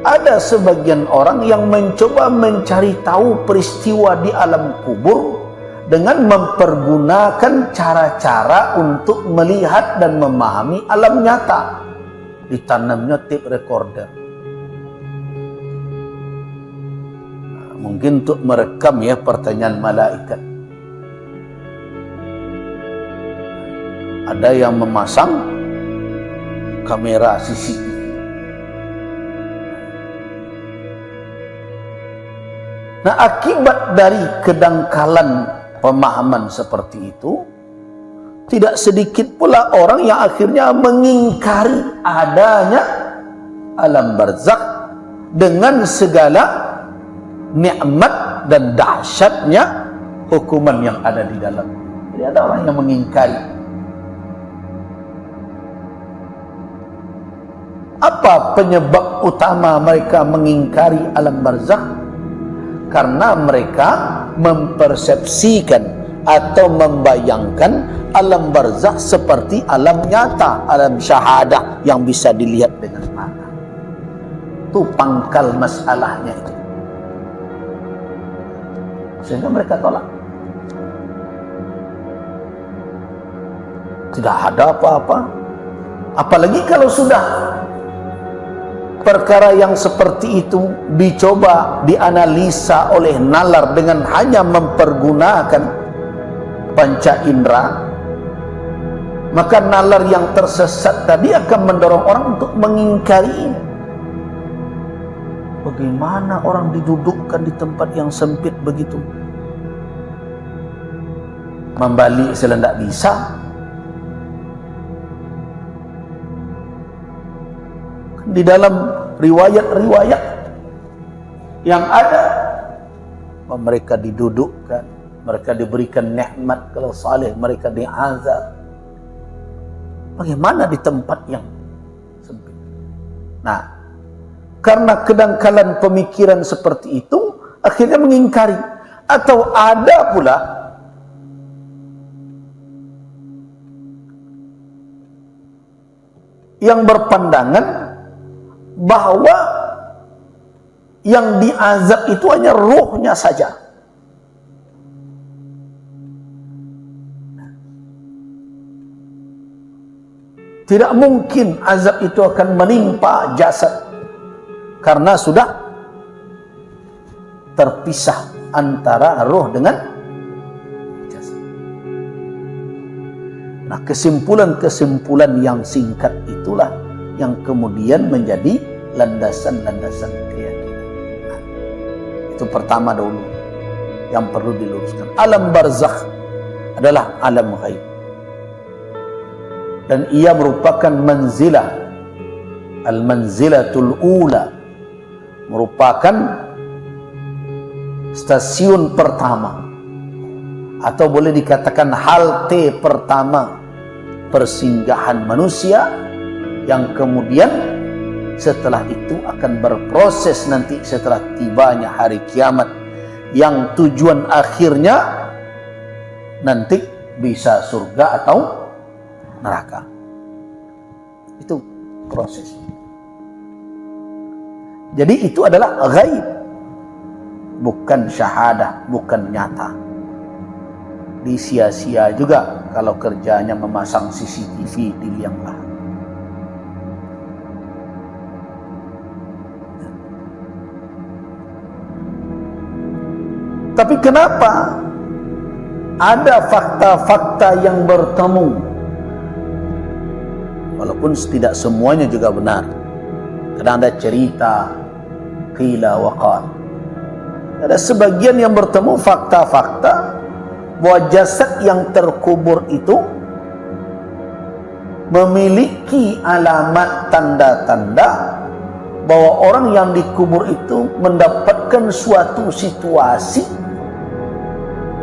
ada sebagian orang yang mencoba mencari tahu peristiwa di alam kubur dengan mempergunakan cara-cara untuk melihat dan memahami alam nyata. Ditanamnya tape recorder. Mungkin untuk merekam ya pertanyaan malaikat. Ada yang memasang kamera CCTV. Nah, akibat dari kedangkalan pemahaman seperti itu, tidak sedikit pula orang yang akhirnya mengingkari adanya alam barzakh dengan segala nikmat dan dahsyatnya hukuman yang ada di dalam. Jadi ada orang yang mengingkari. Apa penyebab utama mereka mengingkari alam barzakh? Karena mereka mempersepsikan atau membayangkan alam barzakh seperti alam nyata, alam syahadah yang bisa dilihat dengan mata. Itu pangkal masalahnya itu. Sehingga mereka tolak. Tidak ada apa-apa. Apalagi kalau sudah perkara yang seperti itu dicoba dianalisa oleh nalar dengan hanya mempergunakan panca indera, maka nalar yang tersesat tadi akan mendorong orang untuk mengingkari ini. Bagaimana orang didudukkan di tempat yang sempit begitu? Membalik selendak bisa. Di dalam riwayat-riwayat yang ada, mereka didudukkan, mereka diberikan nikmat, kalau saleh mereka diazab. Bagaimana di tempat yang sempit? Nah, karena kedangkalan pemikiran seperti itu, akhirnya mengingkari. Atau ada pula yang berpandangan bahwa yang diazab itu hanya ruhnya saja. Tidak mungkin azab itu akan menimpa jasad, karena sudah terpisah antara ruh dengan jasad. Nah, kesimpulan-kesimpulan yang singkat itulah yang kemudian menjadi landasan-landasan keyakinan. Nah, itu pertama dulu yang perlu diluruskan. Alam barzakh adalah alam ghaib, dan ia merupakan manzilah, al-manzilatul ula, merupakan stasiun pertama, atau boleh dikatakan halte pertama persinggahan manusia, yang kemudian setelah itu akan berproses nanti setelah tibanya hari kiamat, yang tujuan akhirnya nanti bisa surga atau neraka. Itu proses. Jadi itu adalah ghaib, bukan syahadah, bukan nyata. Disia-sia juga kalau kerjanya memasang CCTV di liang lahat. Tapi kenapa ada fakta-fakta yang bertemu? Walaupun tidak semuanya juga benar. Kadang ada cerita qila wa qal. Ada sebagian yang bertemu fakta-fakta bahwa jasad yang terkubur itu memiliki alamat tanda-tanda bahwa orang yang dikubur itu mendapatkan suatu situasi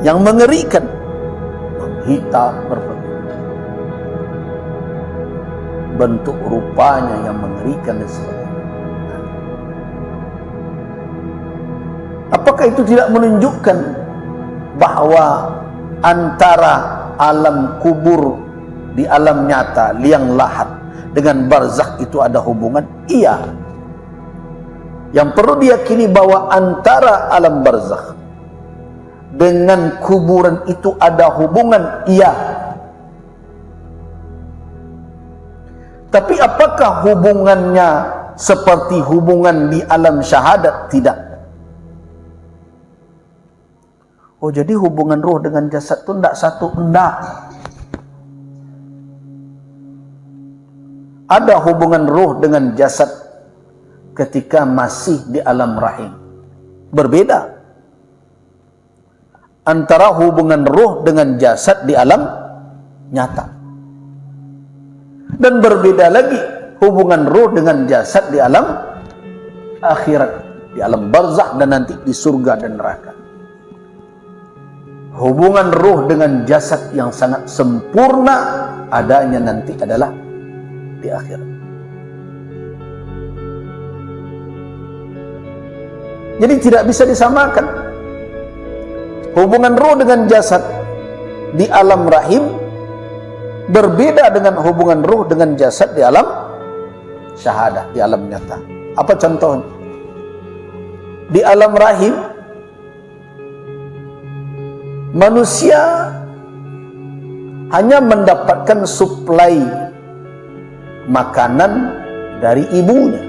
yang mengerikan, hitam berbeda, bentuk rupanya yang mengerikan dan sebagainya. Apakah itu tidak menunjukkan bahwa antara alam kubur di alam nyata, liang lahat, dengan barzakh itu ada hubungan? Iya. Yang perlu diyakini bahwa antara alam barzakh dengan kuburan itu ada hubungan? Iya. Tapi apakah hubungannya seperti hubungan di alam syahadat? Tidak. Oh, jadi hubungan roh dengan jasad itu tidak satu? Tidak. Ada hubungan roh dengan jasad ketika masih di alam rahim. Berbeda antara hubungan roh dengan jasad di alam nyata. Dan berbeda lagi hubungan roh dengan jasad di alam akhirat, di alam barzakh dan nanti di surga dan neraka. Hubungan roh dengan jasad yang sangat sempurna adanya nanti adalah di akhirat. Jadi tidak bisa disamakan hubungan roh dengan jasad di alam rahim, berbeda dengan hubungan roh dengan jasad di alam syahadah, di alam nyata. Apa contohnya? Di alam rahim manusia hanya mendapatkan suplai makanan dari ibunya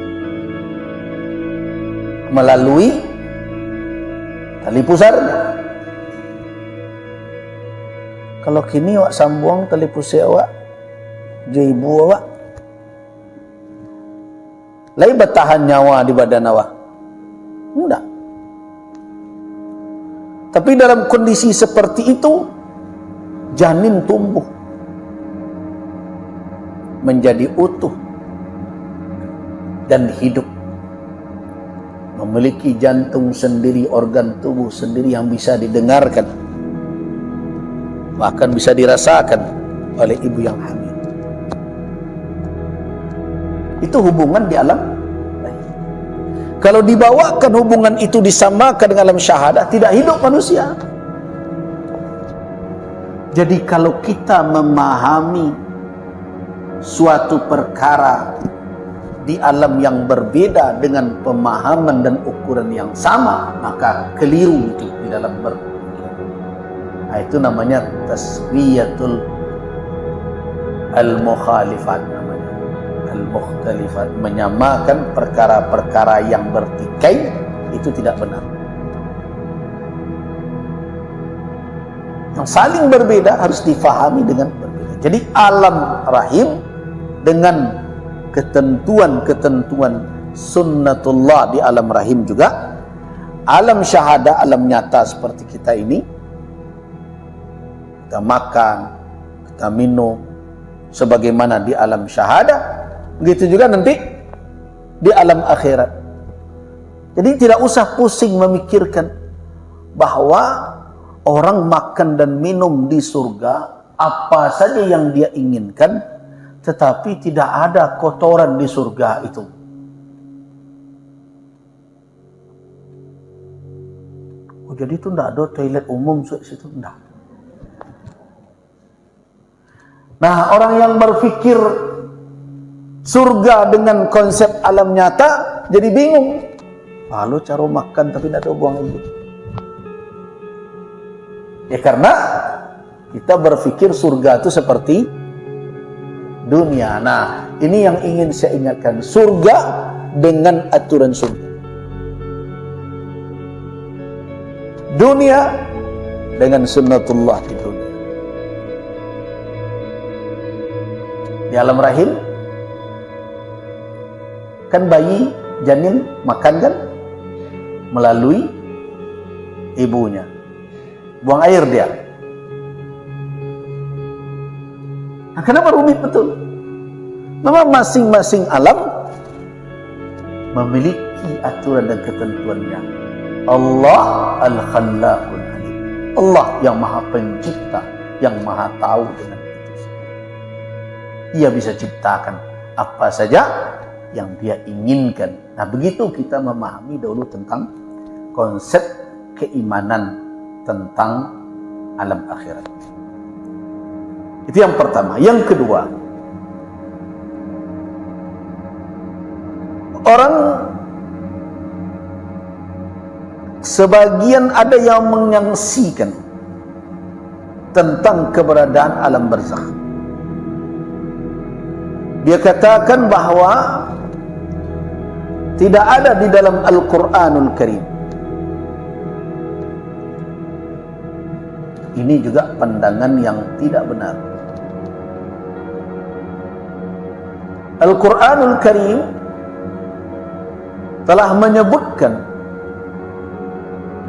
melalui tali pusarnya. Kalau kini awak sambung tali pusar awak je ibu awak, lai bertahan nyawa di badan awak? Enggak. Tapi dalam kondisi seperti itu, janin tumbuh menjadi utuh dan hidup, memiliki jantung sendiri, organ tubuh sendiri yang bisa didengarkan, bahkan bisa dirasakan oleh ibu yang hamil. Itu hubungan di alam. Kalau dibawakan hubungan itu disamakan dengan alam syahadah, tidak hidup manusia. Jadi kalau kita memahami suatu perkara di alam yang berbeda dengan pemahaman dan ukuran yang sama, maka keliru itu di dalam berpikir. Nah, itu namanya taswiyatul al-mukhalifat, namanya al-mukhtalifat, menyamakan perkara-perkara yang bertikai, itu tidak benar. Yang saling berbeda harus difahami dengan berbeda. Jadi alam rahim dengan ketentuan-ketentuan sunnatullah di alam rahim juga, alam syahadah, alam nyata seperti kita ini, kita makan, kita minum sebagaimana di alam syahadah, begitu juga nanti di alam akhirat. Jadi tidak usah pusing memikirkan bahwa orang makan dan minum di surga apa saja yang dia inginkan, tetapi tidak ada kotoran di surga itu. Oh, jadi itu tidak ada toilet umum di situ, tidak. Nah, orang yang berpikir surga dengan konsep alam nyata jadi bingung. Lalu cara makan tapi tidak ada buang ibu. Ya karena kita berpikir surga itu seperti dunia. Nah, ini yang ingin saya ingatkan. Surga dengan aturan surga. Dunia dengan sunnatullah di dunia. Di alam rahim kan bayi janin makan kan melalui ibunya. Buang air dia. Nah, kenapa rumit betul? Memang masing-masing alam memiliki aturan dan ketentuannya. Allah Al-Khallaqul Alim. Allah yang Maha Pencipta, yang Maha tahu dengan itu semua. Ia bisa ciptakan apa saja yang dia inginkan. Nah, begitu kita memahami dahulu tentang konsep keimanan tentang alam akhirat. Itu yang pertama. Yang kedua, orang sebagian ada yang menyaksikan tentang keberadaan alam barzakh. Dia katakan bahawa tidak ada di dalam Al-Quranul Karim. Ini juga pandangan yang tidak benar. Al-Quranul Karim telah menyebutkan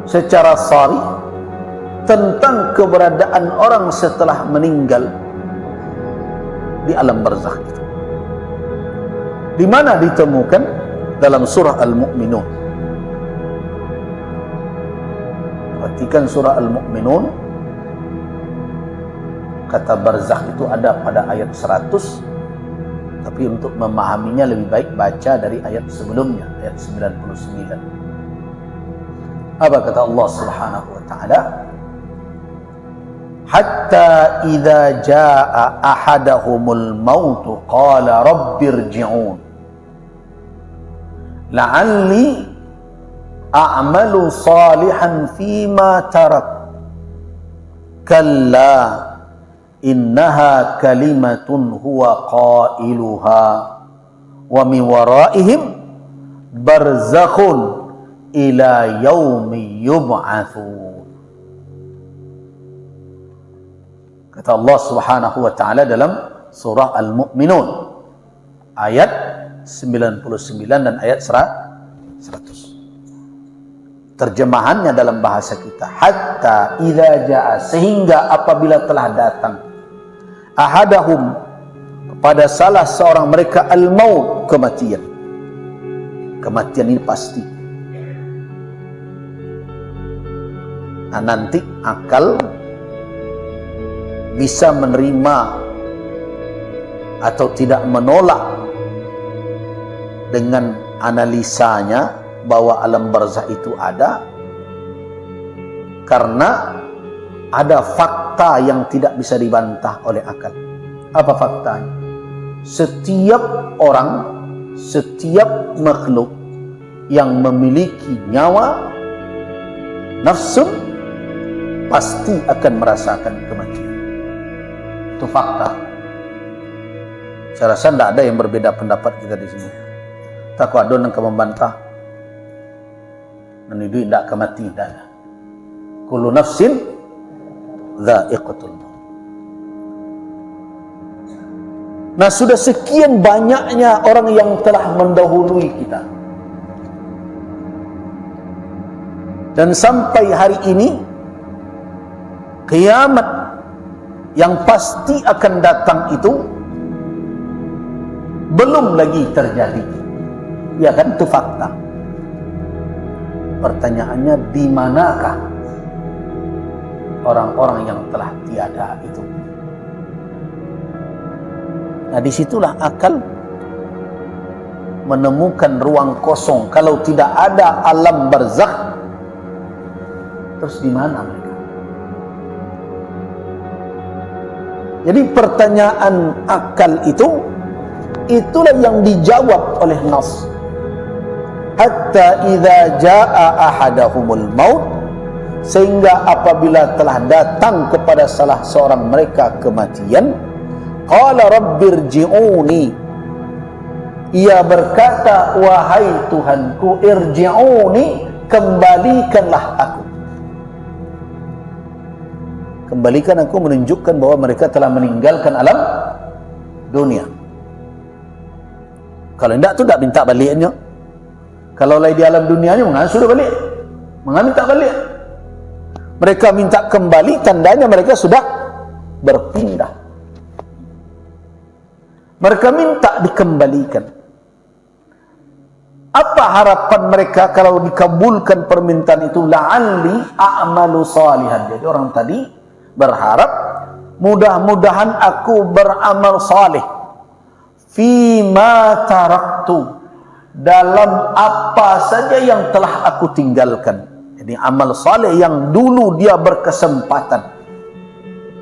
secara sharih tentang keberadaan orang setelah meninggal di alam barzakh itu. Di mana ditemukan? Dalam surah Al-Mu'minun. Perhatikan surah Al-Mu'minun. Kata barzakh itu ada pada ayat 100. Tapi untuk memahaminya lebih baik baca dari ayat sebelumnya, ayat 99. Apa kata Allah Subhanahu wa taala? Hatta idza jaa ahadahumul maut qala rabbirji'un la'alli a'malu salihan fima tarak kalla innaha kalimatun huwa qailuha wa min waraihim barzakhun ila yaumi yub'atsun. Kata Allah Subhanahu wa taala dalam surah Al-Mu'minun ayat 99 dan ayat 100. Terjemahannya dalam bahasa kita, hatta idza jaa, sehingga apabila telah datang, ahadahum, kepada salah seorang mereka, al-maut, kematian. Kematian ini pasti. Nah, nanti akal bisa menerima atau tidak menolak dengan analisanya bahwa alam barzakh itu ada, karena ada fakta yang tidak bisa dibantah oleh akal. Apa faktanya? Setiap orang, setiap makhluk yang memiliki nyawa, nafsun, pasti akan merasakan kematian. Itu fakta. Saya rasa tidak ada yang berbeda pendapat kita di sini. Tak ada yang membantah. Dan itu tidak kemati, tidak ada. Kullu nafsin dha'iqatul maut. Nah, sudah sekian banyaknya orang yang telah mendahului kita. Dan sampai hari ini, kiamat yang pasti akan datang itu belum lagi terjadi. Ya kan, itu fakta. Pertanyaannya, di manakah orang-orang yang telah tiada itu? Nah, disitulah akal menemukan ruang kosong. Kalau tidak ada alam barzakh, terus di mana mereka? Jadi pertanyaan akal itu, itulah yang dijawab oleh nas. Hatta idza jaa ahadahumul maut, sehingga apabila telah datang kepada salah seorang mereka kematian, qala rabbirji'uni, ia berkata, wahai Tuhanku, irji'uni, kembalikanlah aku. Kembalikan aku menunjukkan bahwa mereka telah meninggalkan alam dunia. Kalau tidak tu tak minta baliknya. Kalau lagi di alam dunianya, mengapa sudah balik? Mengapa minta balik? Mereka minta kembali, tandanya mereka sudah berpindah. Mereka minta dikembalikan. Apa harapan mereka kalau dikabulkan permintaan itu? La'alli a'malu salihan. Jadi orang tadi berharap, mudah-mudahan aku beramal saleh. Fima taraktu, dalam apa saja yang telah aku tinggalkan. Jadi amal saleh yang dulu dia berkesempatan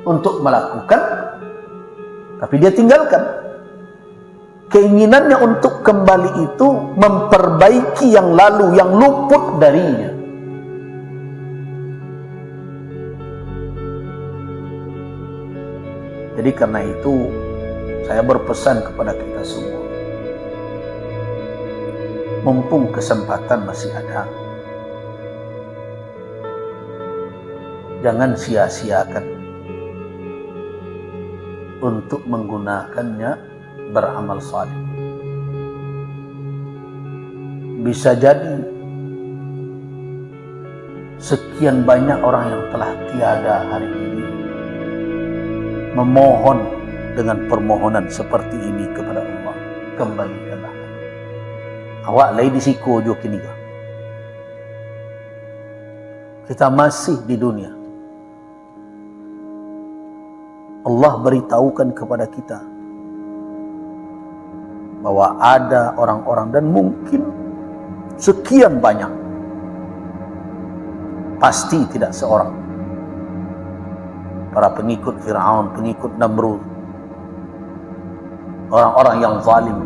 untuk melakukan, tapi dia tinggalkan. Keinginannya untuk kembali itu memperbaiki yang lalu, yang luput darinya. Jadi karena itu saya berpesan kepada kita semua, mumpung kesempatan masih ada, jangan sia-siakan untuk menggunakannya beramal saleh. Bisa jadi sekian banyak orang yang telah tiada hari ini memohon dengan permohonan seperti ini kepada Allah, kembalikanlah awak lagi di siku jo kini. Kita masih di dunia. Allah beritahukan kepada kita bahwa ada orang-orang, dan mungkin sekian banyak, pasti tidak seorang, para pengikut Fir'aun, pengikut Namrud, orang-orang yang zalim.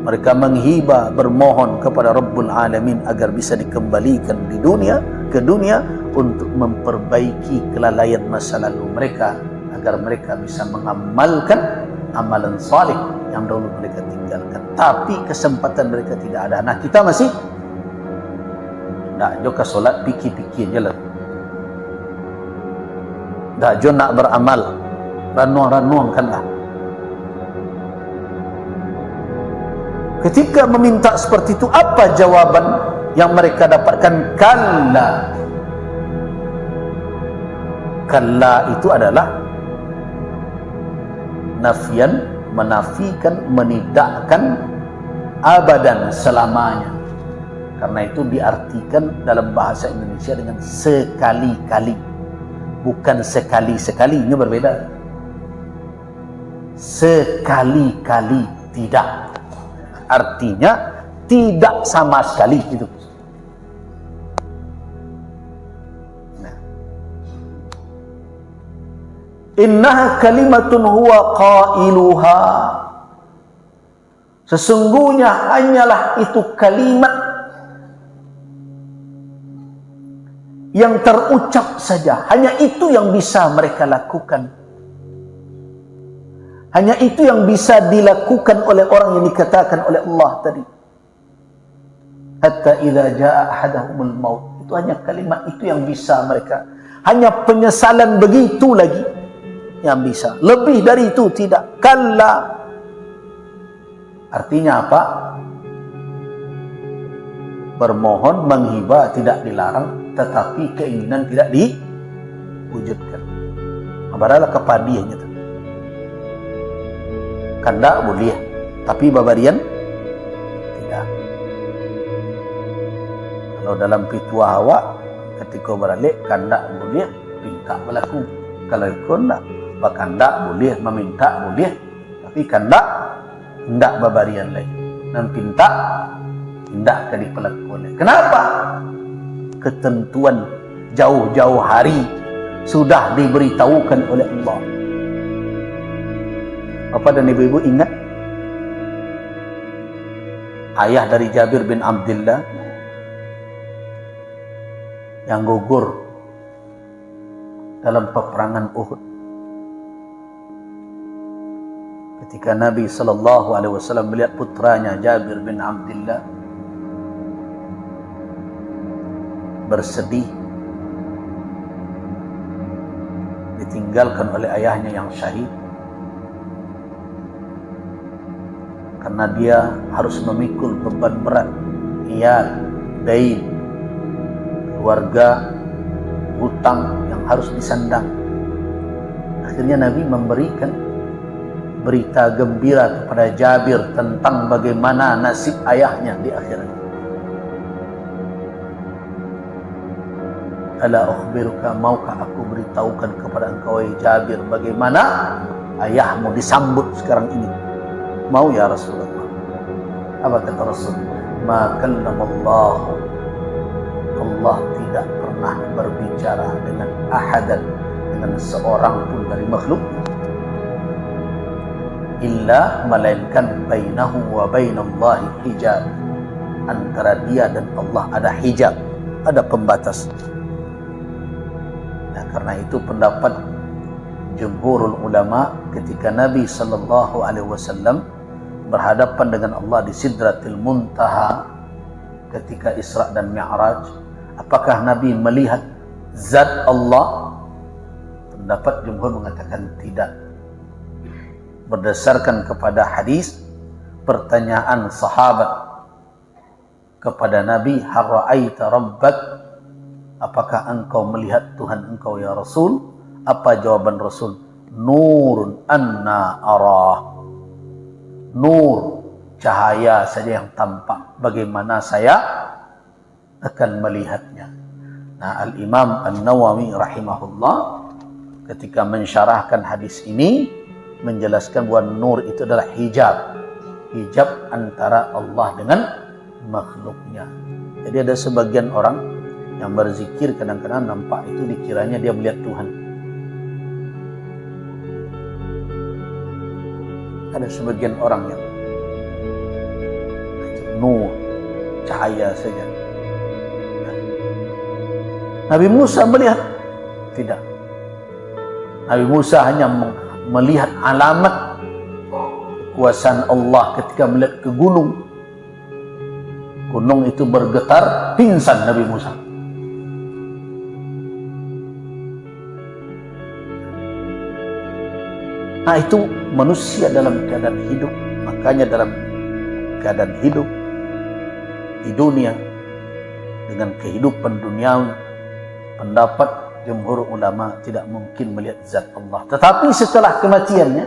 Mereka menghibah, bermohon kepada Rabbul Alamin agar bisa dikembalikan di dunia, ke dunia, untuk memperbaiki kelalaian masa lalu mereka, agar mereka bisa mengamalkan amalan saleh yang dahulu mereka tinggalkan. Tapi kesempatan mereka tidak ada. Nah, kita masih nak joka solat pikir-pikir je lah. Dak jo nak beramal, ranuang-ranuangkanlah. Ketika meminta seperti itu, apa jawaban yang mereka dapatkan? Kalla. Kalla itu adalah nafian, menafikan, menidakkan, abadan, selamanya. Karena itu diartikan dalam bahasa Indonesia dengan sekali-kali, bukan sekali-sekali. Ini berbeda. Sekali-kali tidak, artinya tidak sama sekali itu. Innaha kalimatun huwa qailuha, sesungguhnya hanyalah itu kalimat yang terucap saja. Hanya itu yang bisa mereka lakukan. Hanya itu yang bisa dilakukan oleh orang yang dikatakan oleh Allah tadi. Hatta idza jaa ahadahumul maut. Itu hanya kalimat itu yang bisa mereka. Hanya penyesalan begitu lagi yang bisa. Lebih dari itu tidak. Kalla. Artinya apa? Bermohon, menghibah tidak dilarang, tetapi keinginan tidak diwujudkan. Abadalah kepadiannya tu. Kandak boleh, tapi babarian tidak. Kalau dalam pituah awak, ketika beralik, kandak boleh, pinta berlaku. Kalau ikut tak, kandak boleh, meminta boleh, tapi kandak tidak babarian lain. Dan pinta tidak akan diperlakukan. Kenapa? Ketentuan jauh-jauh hari sudah diberitahukan oleh Allah. Bapak dan ibu-ibu ingat ayah dari Jabir bin Abdullah yang gugur dalam peperangan Uhud. Ketika Nabi SAW melihat putranya Jabir bin Abdullah bersedih ditinggalkan oleh ayahnya yang syahid, karena dia harus memikul beban berat, iyal, dain, keluarga, hutang yang harus disandang. Akhirnya Nabi memberikan berita gembira kepada Jabir tentang bagaimana nasib ayahnya di akhirat. Ala ukhbiruka, maukah aku beritahukan kepada engkau wahai Jabir bagaimana ayahmu disambut sekarang ini? Mau ya Rasulullah? Apa kata Rasul? Ma kallamallahu, Allah tidak pernah berbicara dengan ahadan, dengan seorang pun dari makhluk, illa melainkan bainahu wa bainallahi hijab, antara dia dan Allah ada hijab, ada pembatas. Nah, karena itu pendapat jumhurul ulama ketika Nabi sallallahu alaihi wasallam berhadapan dengan Allah di Sidratil Muntaha ketika Isra dan Mi'raj, apakah Nabi melihat zat Allah? Pendapat jumhur mengatakan tidak. Berdasarkan kepada hadis pertanyaan sahabat kepada Nabi, hal ra'aita rabbak, apakah engkau melihat Tuhan engkau ya Rasul? Apa jawaban Rasul? Nurun anna arah. Nur, cahaya saja yang tampak, bagaimana saya akan melihatnya. Nah, Al-Imam An-Nawawi rahimahullah ketika mensyarahkan hadis ini menjelaskan bahwa nur itu adalah hijab, hijab antara Allah dengan makhluknya. Jadi ada sebagian orang yang berzikir kadang-kadang nampak itu dikiranya dia melihat Tuhan. Ada sebagian orang yang nur, cahaya saja. Nabi Musa melihat? Tidak. Nabi Musa hanya melihat alamat kekuasaan Allah ketika melihat ke gunung. Gunung itu bergetar, pingsan Nabi Musa. Nah, itu manusia dalam keadaan hidup. Makanya dalam keadaan hidup di dunia dengan kehidupan duniawi, pendapat jumhur ulama tidak mungkin melihat zat Allah. Tetapi setelah kematiannya,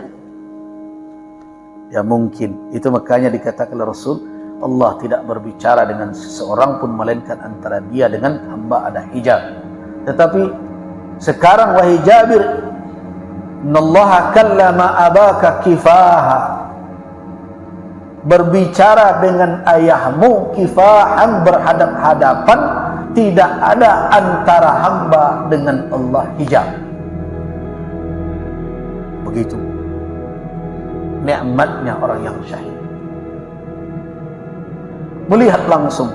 ya mungkin. Itu makanya dikatakan oleh Rasul, Allah tidak berbicara dengan seseorang pun melainkan antara dia dengan hamba ada hijab. Tetapi sekarang wahai Jabir, innallaha kallama abaka kifaha, berbicara dengan ayahmu kifahan, berhadap-hadapan, tidak ada antara hamba dengan Allah hijab. Begitu nikmatnya orang yang syahid, melihat langsung.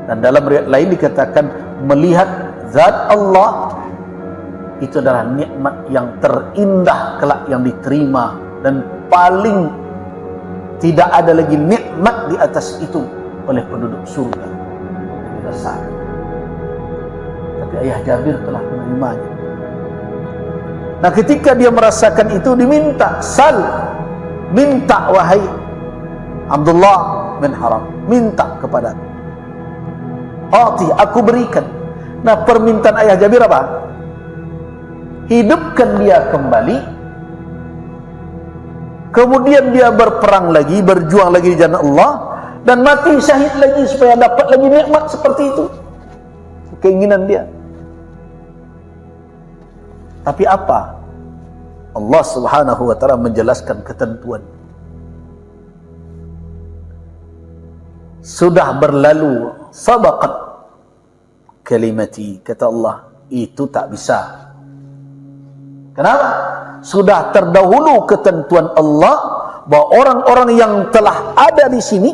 Dan dalam riwayat lain dikatakan melihat zat Allah itu adalah nikmat yang terindah kelak yang diterima, dan paling tidak ada lagi nikmat di atas itu oleh penduduk surga. Dirasakan. Tapi ayah Jabir telah menerimanya. Nah, ketika dia merasakan itu diminta, sal, minta wahai Abdullah bin Haram, minta kepada aku berikan. Nah, permintaan ayah Jabir apa? Hidupkan dia kembali, kemudian dia berperang lagi, berjuang lagi di jalan Allah, dan mati syahid lagi supaya dapat lagi nikmat seperti itu. Keinginan dia. Tapi apa? Allah Subhanahu wa ta'ala menjelaskan ketentuan. Sudah berlalu, sabaqat kalimati, kata Allah, itu tak bisa. Kenapa? Sudah terdahulu ketentuan Allah bahwa orang-orang yang telah ada di sini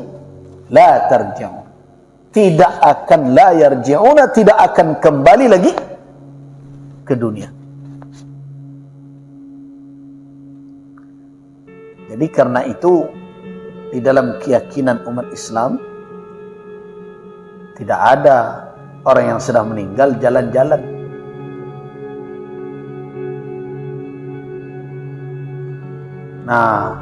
la tarji'un, tidak akan, la yarji'una, tidak akan kembali lagi ke dunia. Jadi karena itu di dalam keyakinan umat Islam tidak ada orang yang sudah meninggal jalan-jalan. Nah,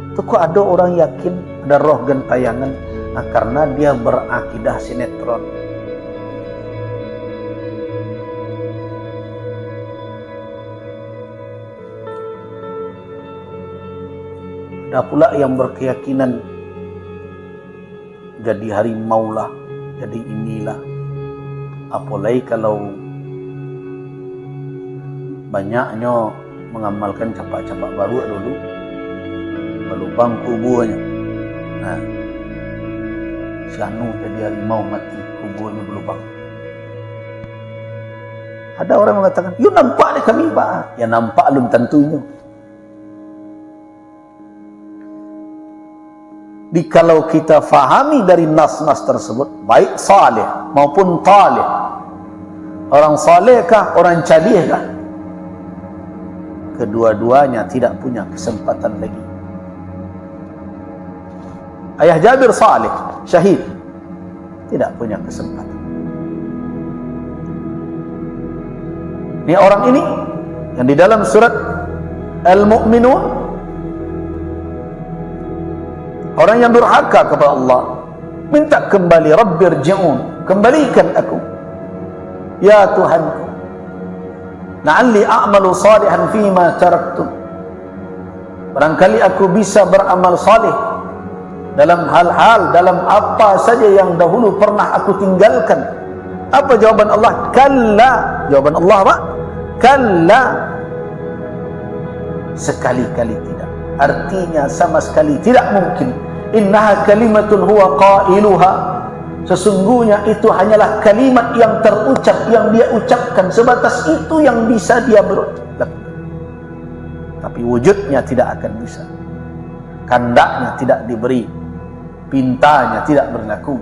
itu kok ada orang yakin ada roh gentayangan? Nah, karena dia berakidah sinetron. Ada pula yang berkeyakinan jadi harimau lah, jadi inilah. Apalagi kalau banyaknya mengamalkan capak-capak baru dulu, berlubang kuburnya. Nah, si anu jadi harimau mati, kuburnya berlubang. Ada orang mengatakan, "You nampak deh kami, Pak." Ya nampak belum tentunya. Kalau kita fahami dari nas-nas tersebut, baik salih maupun talih, orang salih kah, orang calih kah, kedua-duanya tidak punya kesempatan lagi. Ayah Jabir salih, syahid, tidak punya kesempatan. Ini orang ini yang di dalam surat Al-Mu'minun, orang yang durhaka kepada Allah, minta kembali, Rabbirji'un, kembalikan aku ya Tuhanku, la'alli a'malu salihan fima taraktu, barangkali aku bisa beramal salih dalam hal-hal, dalam apa saja yang dahulu pernah aku tinggalkan. Apa jawaban Allah? Kalla. Jawaban Allah apa? Kalla. Sekali-kali tidak. Artinya sama sekali tidak mungkin. Innaha kalimatun huwa qailuha. Sesungguhnya itu hanyalah kalimat yang terucap, yang dia ucapkan, sebatas itu yang bisa dia berlakukan. Tapi wujudnya tidak akan bisa. Kandaknya tidak diberi, pintanya tidak berlaku.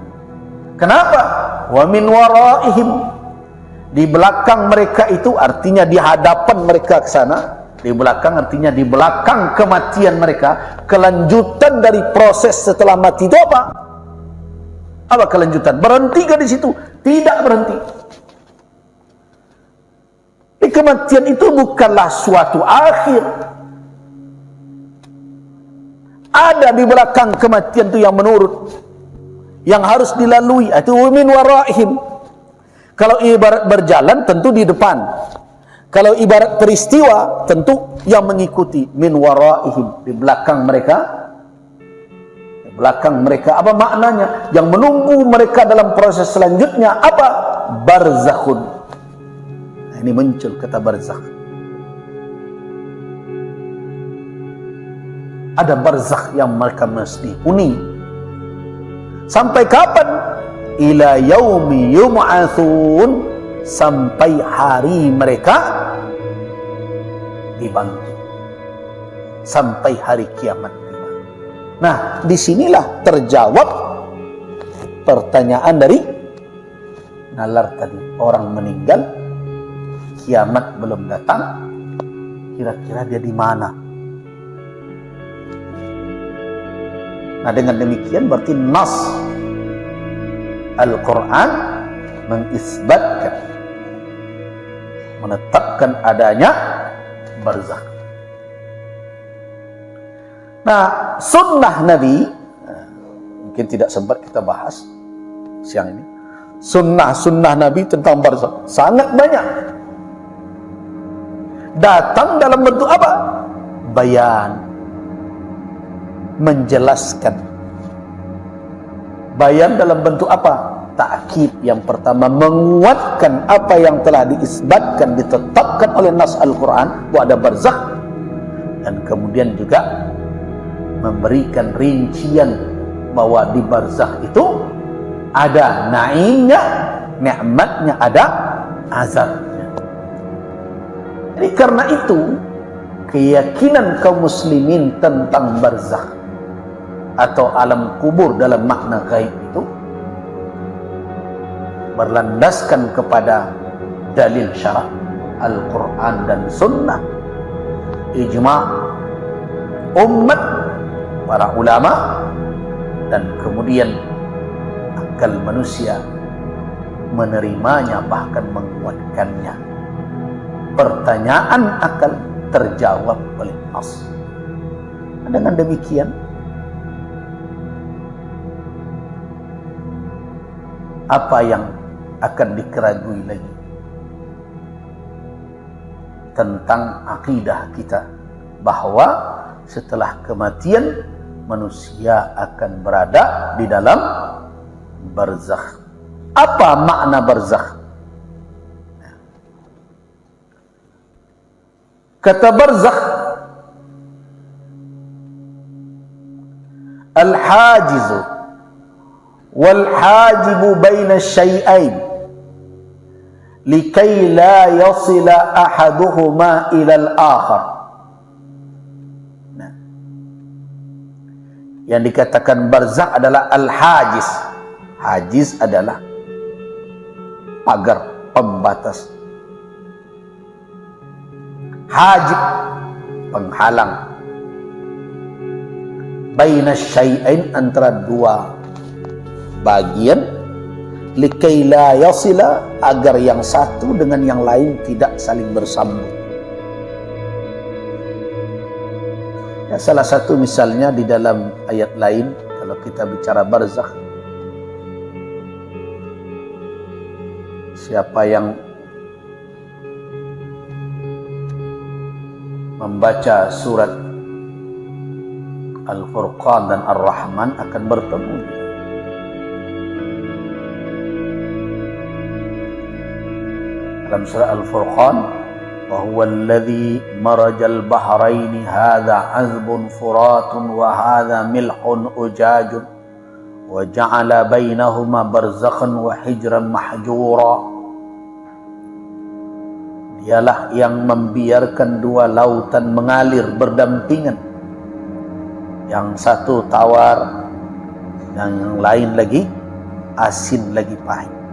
Kenapa? Wa min waraihim, di belakang mereka itu artinya di hadapan mereka ke sana. Di belakang artinya di belakang kematian mereka. Kelanjutan dari proses setelah mati itu apa? Apa kelanjutan? Berhenti ke di situ? Tidak berhenti. Kematian itu bukanlah suatu akhir. Ada di belakang kematian itu yang menurut, yang harus dilalui. Itu min waraihim. Kalau ibarat berjalan tentu di depan. Kalau ibarat peristiwa tentu yang mengikuti. Min waraihim, di belakang mereka. Di belakang mereka apa maknanya? Yang menunggu mereka dalam proses selanjutnya apa? Barzakhun. Nah, ini muncul kata barzakh. Ada barzakh yang mereka mesti huni. Sampai kapan? Ila yaumi yum'atsun, sampai hari mereka dibangkit, sampai hari kiamat tiba. Nah, disinilah terjawab pertanyaan dari nalar tadi. Orang meninggal, kiamat belum datang, kira-kira dia di mana? Nah, dengan demikian berarti nas Al-Quran mengisbatkan, menetapkan adanya barzakh. Nah, sunnah Nabi, mungkin tidak sempat kita bahas siang ini. Sunnah Nabi tentang barzakh sangat banyak. Datang dalam bentuk apa? Bayan, menjelaskan. Bayan dalam bentuk apa? Ta'kid. Yang pertama, menguatkan apa yang telah diisbatkan, ditetapkan oleh nas Al-Quran bahwa ada barzakh, dan kemudian juga memberikan rincian bahwa di barzakh itu ada naimnya, nikmatnya, ada azabnya. Jadi karena itu keyakinan kaum muslimin tentang barzakh atau alam kubur dalam makna gaib itu berlandaskan kepada dalil syarah Al-Quran dan Sunnah, ijma' umat, para ulama, dan kemudian akal manusia menerimanya, bahkan menguatkannya. Pertanyaan akal terjawab oleh nas. Dengan demikian apa yang akan dikeragui lagi tentang akidah kita bahwa setelah kematian manusia akan berada di dalam barzakh. Apa makna barzakh? Kata barzakh, al-hajizu wal-hajibu baina syai'ain likai la yasila ahaduhuma ila al-akhar. Yang dikatakan barzakh adalah al-hajiz. Hajiz adalah pagar, pembatas. Hajib, penghalang. Baina syai'ain, antara dua bagian. Likai la yasila, agar yang satu dengan yang lain tidak saling bersambung. Ya, salah satu misalnya di dalam ayat lain, kalau kita bicara barzakh, siapa yang membaca surat Al-Furqan dan Ar-Rahman akan bertemu. Dalam surah Al-Furqan, wa huwa alladhi marajal bahraini hadha azbun furatun wa hadha milhun ujajun wa ja'ala bainahuma barzakhan wa hijran mahjura. Dialah yang membiarkan dua lautan mengalir berdampingan. Yang satu tawar, dan yang lain lagi asin, lagi pahit.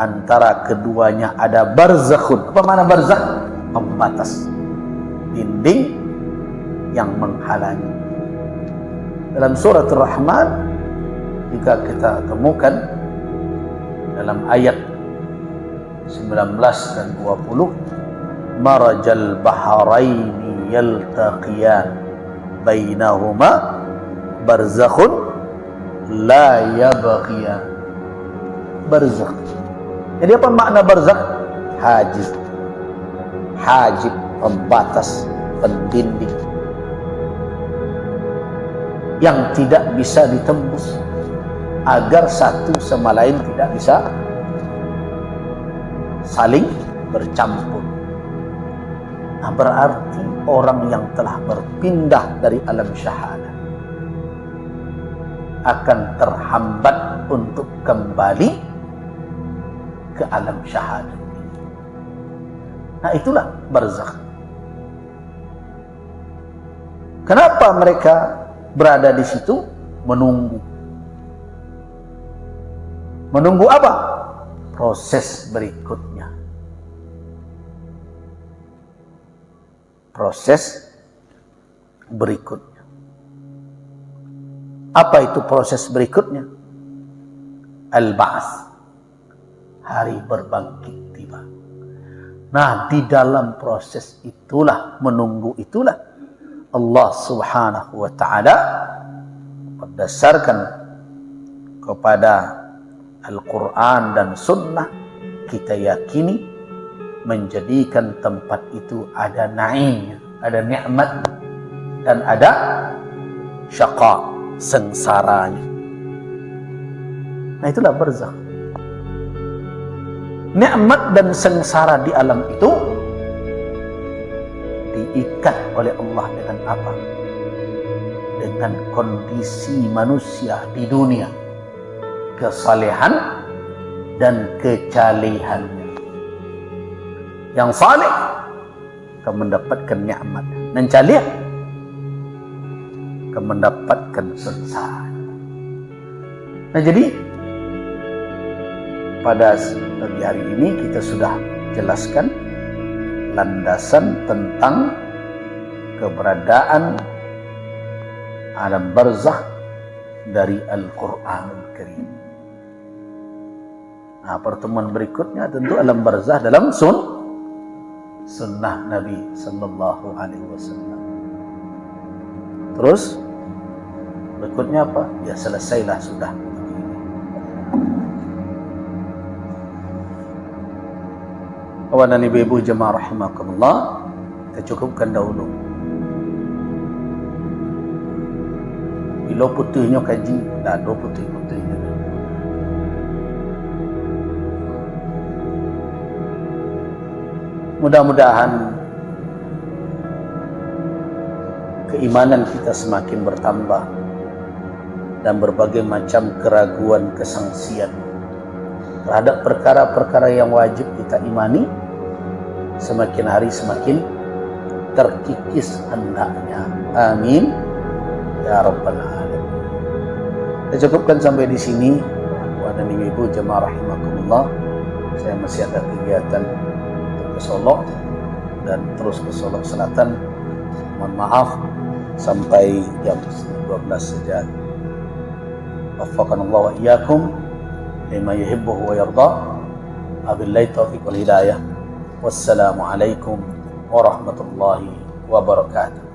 Antara keduanya ada barzakhun. Apa makna barzakh? Pembatas, dinding yang menghalangi. Dalam surat Ar-Rahman, jika kita temukan dalam ayat 19 dan 20, marajal bahraini yaltaqiyan bainahuma barzakhun la yabghiyan. Barzakh. Jadi apa makna barzakh? Hajiz, hajib, pembatas, pendinding yang tidak bisa ditembus, agar satu sama lain tidak bisa saling bercampur. Nah, berarti orang yang telah berpindah dari alam syahadah akan terhambat untuk kembali ke alam syahadah. Nah, itulah barzakh. Kenapa mereka berada di situ? Menunggu. Menunggu apa? Proses berikutnya. Proses berikutnya. Apa itu proses berikutnya? Al-Ba'ats. Hari berbangkit tiba. Nah, di dalam proses itulah, menunggu itulah, Allah Subhanahu wa ta'ala berdasarkan kepada Al-Quran dan Sunnah, kita yakini menjadikan tempat itu ada na'im, ada nikmat, dan ada syaqa, sengsaranya. Nah, itulah barzakh. Nikmat dan sengsara di alam itu diikat oleh Allah dengan apa? Dengan kondisi manusia di dunia, kesalehan dan kecalihannya. Yang saleh akan mendapatkan nikmat, dan calih akan mendapatkan sengsara. Nah, jadi pada pagi hari ini kita sudah jelaskan landasan tentang keberadaan alam barzakh dari Al-Quranul Karim. Nah, pertemuan berikutnya tentu alam barzakh dalam sunnah Nabi Sallallahu Alaihi Wasallam. Terus berikutnya apa? Ya, selesailah sudah. Kawan dan ibu-ibu jemaah rahimakumullah, kita cukupkan dahulu Bila putihnya kaji, dah ada putih-putihnya. Mudah-mudahan keimanan kita semakin bertambah dan berbagai macam keraguan, kesangsian terhadap perkara-perkara yang wajib kita imani semakin hari semakin terkikis hendaknya. Amin ya rabbal alamin. Kita cukupkan sampai di sini. Wadah ibu jemaah rahimakumullah. Saya masih ada kegiatan ke Solo dan terus ke Solo Selatan. Mohon maaf sampai jam 12 saja. Waffaqanallahu wa iyyakum lima yuhibbuhu wa yarda. Wabillahi taufiq wal hidayah. Wassalamu alaikum warahmatullahi wabarakatuh.